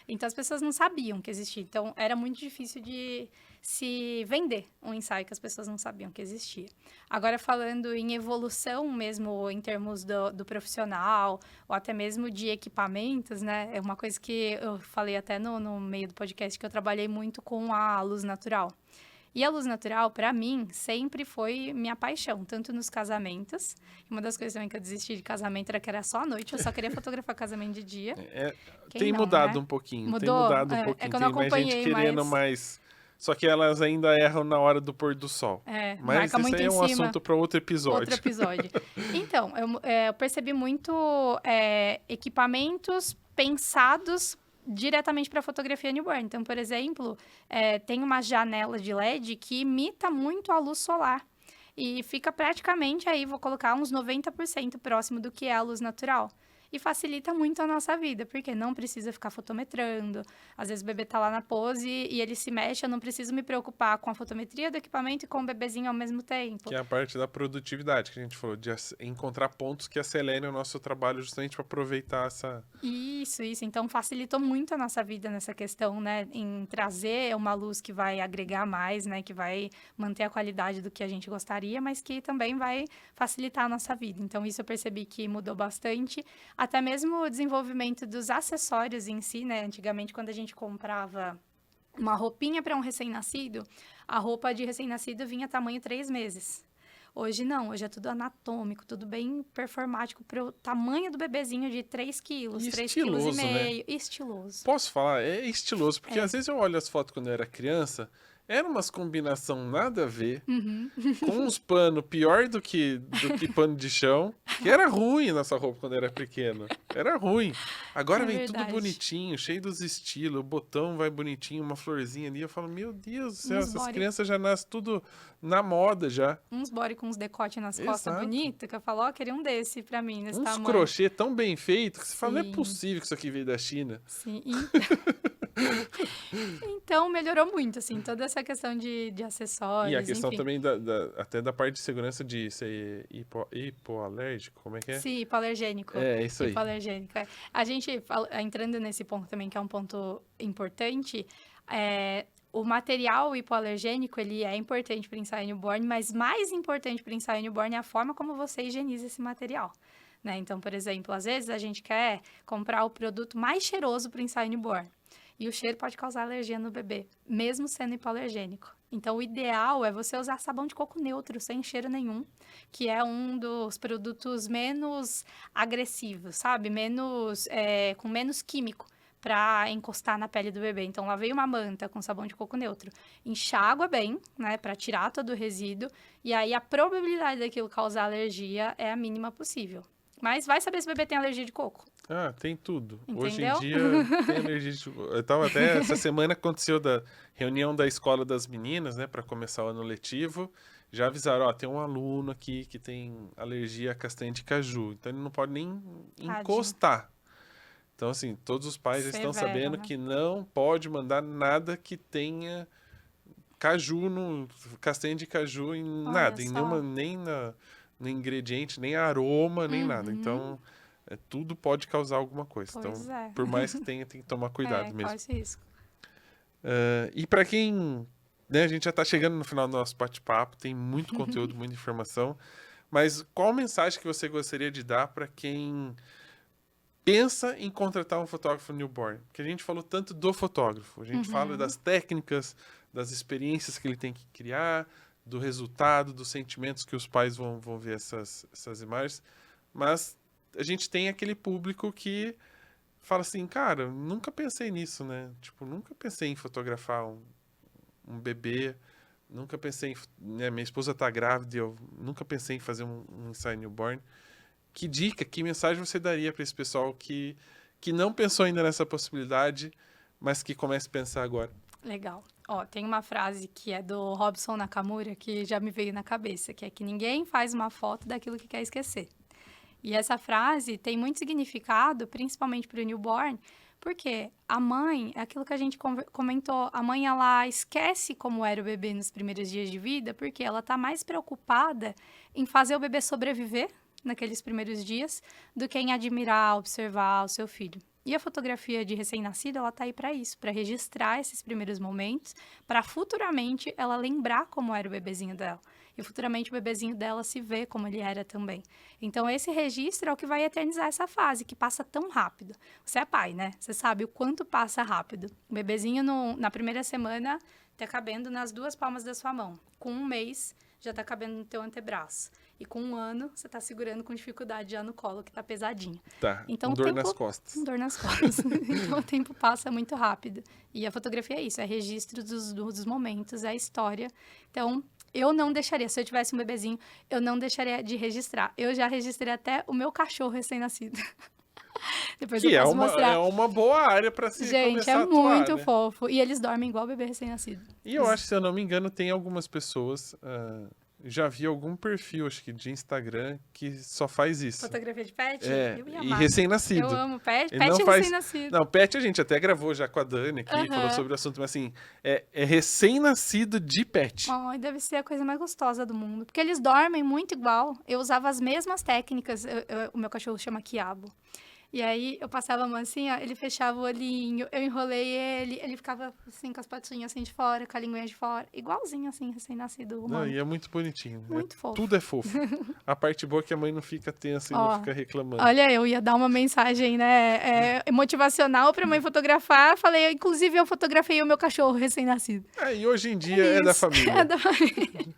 Então, as pessoas não sabiam que existia. Então, era muito difícil de se vender um ensaio que as pessoas não sabiam que existia. Agora, falando em evolução mesmo, em termos do profissional, ou até mesmo de equipamentos, né? É uma coisa que eu falei até no meio do podcast, que eu trabalhei muito com a luz natural. E a luz natural, para mim, sempre foi minha paixão, tanto nos casamentos. Uma das coisas também que eu desisti de casamento era que era só à noite, eu só queria fotografar casamento de dia. Tem não, mudado né? um pouquinho. Mudou? Tem mudado um pouquinho. É que eu não tem mais gente acompanhei, querendo mais. Só que elas ainda erram na hora do pôr do sol. Mas marca isso muito aí é em um cima. assunto para outro episódio. Outro episódio. Então, eu percebi muito equipamentos pensados diretamente para fotografia newborn. Então, por exemplo, tem uma janela de LED que imita muito a luz solar. E fica praticamente aí, vou colocar uns 90% próximo do que é a luz natural. E facilita muito a nossa vida, porque não precisa ficar fotometrando. Às vezes o bebê tá lá na pose e ele se mexe, eu não preciso me preocupar com a fotometria do equipamento e com o bebezinho ao mesmo tempo. Que é a parte da produtividade que a gente falou, de encontrar pontos que acelerem o nosso trabalho justamente para aproveitar essa... Isso. Então, facilitou muito a nossa vida nessa questão, né? Em trazer uma luz que vai agregar mais, né? Que vai manter a qualidade do que a gente gostaria, mas que também vai facilitar a nossa vida. Então, isso eu percebi que mudou bastante. Até mesmo o desenvolvimento dos acessórios em si, né? Antigamente, quando a gente comprava uma roupinha para um recém-nascido, a roupa de recém-nascido vinha tamanho 3 meses. Hoje não, hoje é tudo anatômico, tudo bem performático para o tamanho do bebezinho de 3 quilos, 3,5 quilos. Né? Estiloso. Posso falar? É estiloso, porque às vezes eu olho as fotos quando eu era criança, era umas combinação nada a ver, com uns panos pior do que pano de chão, que era ruim nossa roupa quando era pequena. Era ruim. Agora vem verdade. tudo bonitinho, cheio dos estilos, o botão vai bonitinho, uma florzinha ali. Eu falo, meu Deus do céu, essas crianças já nascem tudo na moda já. Uns body com uns decotes nas costas bonito, que eu falo, queria um desse pra mim, nesse tamanho. Uns crochê tão bem feitos que você fala, não é possível que isso aqui veio da China. Sim. Então, melhorou muito, assim, toda essa questão de acessórios, e a questão enfim. também até da parte de segurança de ser hipoalérgico, como é que é? Sim, hipoalergênico. É, isso aí. Hipoalergênico, A gente, entrando nesse ponto também, que é um ponto importante, o material hipoalergênico, ele é importante para o ensaio newborn, mas mais importante para o ensaio newborn é a forma como você higieniza esse material. Né? Então, por exemplo, às vezes a gente quer comprar o produto mais cheiroso para o ensaio newborn. E o cheiro pode causar alergia no bebê, mesmo sendo hipoalergênico. Então, o ideal é você usar sabão de coco neutro, sem cheiro nenhum, que é um dos produtos menos agressivos, sabe? Com menos químico para encostar na pele do bebê. Então, lavei uma manta com sabão de coco neutro, enxágua bem, né, para tirar todo o resíduo, e aí a probabilidade daquilo causar alergia é a mínima possível. Mas vai saber se o bebê tem alergia de coco. Tem tudo. Entendeu? Hoje em dia tem alergia de... Eu tava até... Essa semana aconteceu da reunião da escola das meninas, né? Para começar o ano letivo. Já avisaram, tem um aluno aqui que tem alergia a castanha de caju. Então, ele não pode nem encostar. Então, assim, todos os pais já estão sabendo, né, que não pode mandar nada que tenha castanha de caju em nada. Em nenhuma, nem no ingrediente, nem aroma, nem nada. Então... tudo pode causar alguma coisa. Pois então, por mais que tenha, tem que tomar cuidado mesmo. Qual esse risco? E para quem... Né, a gente já está chegando no final do nosso bate-papo, tem muito conteúdo, muita informação. Mas qual mensagem que você gostaria de dar para quem pensa em contratar um fotógrafo newborn? Porque a gente falou tanto do fotógrafo. A gente fala das técnicas, das experiências que ele tem que criar, do resultado, dos sentimentos que os pais vão ver essas imagens, mas a gente tem aquele público que fala assim, cara, nunca pensei nisso, né? Tipo, nunca pensei em fotografar um bebê, nunca pensei em... Né, minha esposa tá grávida e eu nunca pensei em fazer um ensaio newborn. Que dica, que mensagem você daria para esse pessoal que não pensou ainda nessa possibilidade, mas que começa a pensar agora? Legal. Ó, tem uma frase que é do Robson Nakamura que já me veio na cabeça, que é que ninguém faz uma foto daquilo que quer esquecer. E essa frase tem muito significado, principalmente para o newborn, porque a mãe, é aquilo que a gente comentou, a mãe ela esquece como era o bebê nos primeiros dias de vida, porque ela está mais preocupada em fazer o bebê sobreviver naqueles primeiros dias do que em admirar, observar o seu filho. E a fotografia de recém-nascido, ela tá aí para isso, para registrar esses primeiros momentos, para futuramente ela lembrar como era o bebezinho dela. E futuramente o bebezinho dela se vê como ele era também. Então, esse registro é o que vai eternizar essa fase, que passa tão rápido. Você é pai, né? Você sabe o quanto passa rápido. O bebezinho, na primeira semana, tá cabendo nas 2 palmas da sua mão. Com 1 mês, já tá cabendo no teu antebraço. E com 1 ano, você tá segurando com dificuldade já no colo, que tá pesadinho. Tá, então, com dor nas costas. Com dor nas costas. Então, o tempo passa muito rápido. E a fotografia é isso, é registro dos momentos, é a história. Então, eu não deixaria, se eu tivesse um bebezinho, eu não deixaria de registrar. Eu já registrei até o meu cachorro recém-nascido. Depois Que eu posso mostrar. É uma boa área para se Gente, começar é a atuar, muito né? fofo. E eles dormem igual bebê recém-nascido. E eu acho, se eu não me engano, tem algumas pessoas... já vi algum perfil, acho que de Instagram, que só faz isso. Fotografia de pet? É, Eu ia e amar. recém-nascido. Eu amo pet. Ele Pet não é faz... recém-nascido. Não, pet a gente até gravou já com a Dani aqui, falou sobre o assunto, mas assim, é recém-nascido de pet. Ai, deve ser a coisa mais gostosa do mundo. Porque eles dormem muito igual. Eu usava as mesmas técnicas. O meu cachorro chama Quiabo. E aí, eu passava a mão assim, ó, ele fechava o olhinho, eu enrolei ele ficava assim, com as patinhas assim de fora, com a linguinha de fora. Igualzinho, assim, recém-nascido humano. Não, e é muito bonitinho. Muito fofo. Tudo é fofo. A parte boa é que a mãe não fica tensa e não fica reclamando. Olha, eu ia dar uma mensagem, né, motivacional pra mãe fotografar. Falei, inclusive, eu fotografei o meu cachorro recém-nascido. E hoje em dia é da família. É da família.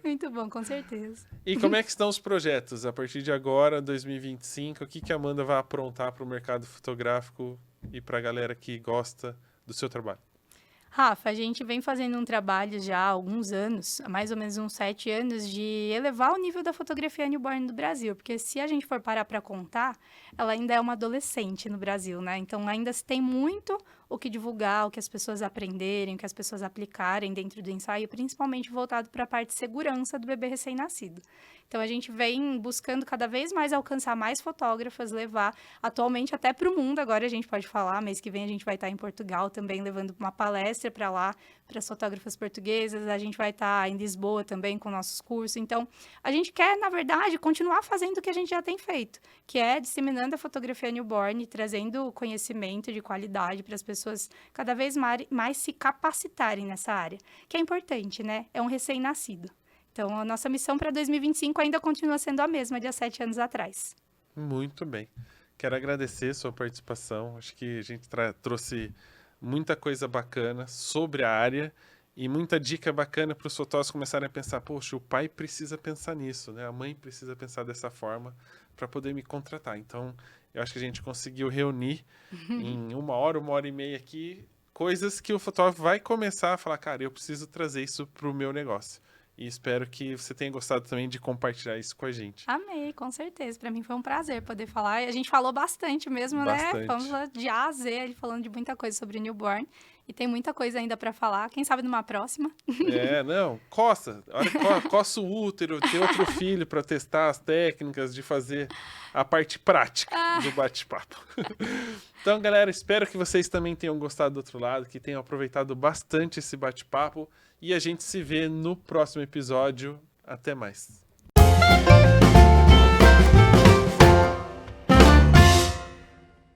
Muito bom, com certeza. E como é que estão os projetos? A partir de agora, 2025, o que a Amanda vai aprontar para o mercado fotográfico e para a galera que gosta do seu trabalho? Rafa, a gente vem fazendo um trabalho já há alguns anos, há mais ou menos uns 7 anos, de elevar o nível da fotografia newborn do Brasil. Porque se a gente for parar para contar, ela ainda é uma adolescente no Brasil, né? Então, ainda se tem muito o que divulgar, o que as pessoas aprenderem, o que as pessoas aplicarem dentro do ensaio, principalmente voltado para a parte de segurança do bebê recém-nascido. Então, a gente vem buscando cada vez mais alcançar mais fotógrafas, levar atualmente até para o mundo. Agora a gente pode falar, mês que vem a gente vai estar em Portugal também, levando uma palestra para lá, para as fotógrafas portuguesas. A gente vai estar em Lisboa também com nossos cursos. Então, a gente quer, na verdade, continuar fazendo o que a gente já tem feito, que é disseminando a fotografia newborn, trazendo conhecimento de qualidade para as pessoas cada vez mais se capacitarem nessa área, que é importante, né? É um recém-nascido. Então, a nossa missão para 2025 ainda continua sendo a mesma de há 7 anos atrás. Muito bem. Quero agradecer a sua participação. Acho que a gente trouxe muita coisa bacana sobre a área e muita dica bacana para os fotógrafos começarem a pensar, poxa, o pai precisa pensar nisso, né? A mãe precisa pensar dessa forma para poder me contratar. Então, eu acho que a gente conseguiu reunir em 1 hora, 1h30 aqui, coisas que o fotógrafo vai começar a falar, cara, eu preciso trazer isso para o meu negócio. E espero que você tenha gostado também de compartilhar isso com a gente. Amei, com certeza. Para mim foi um prazer poder falar. A gente falou bastante mesmo, Bastante. né? Vamos de A a Z, ele falando de muita coisa sobre newborn. E tem muita coisa ainda para falar. Quem sabe numa próxima? Não, coça. Coça o útero, ter outro filho para testar as técnicas de fazer a parte prática do bate-papo. Então, galera, espero que vocês também tenham gostado do outro lado, que tenham aproveitado bastante esse bate-papo. E a gente se vê no próximo episódio. Até mais.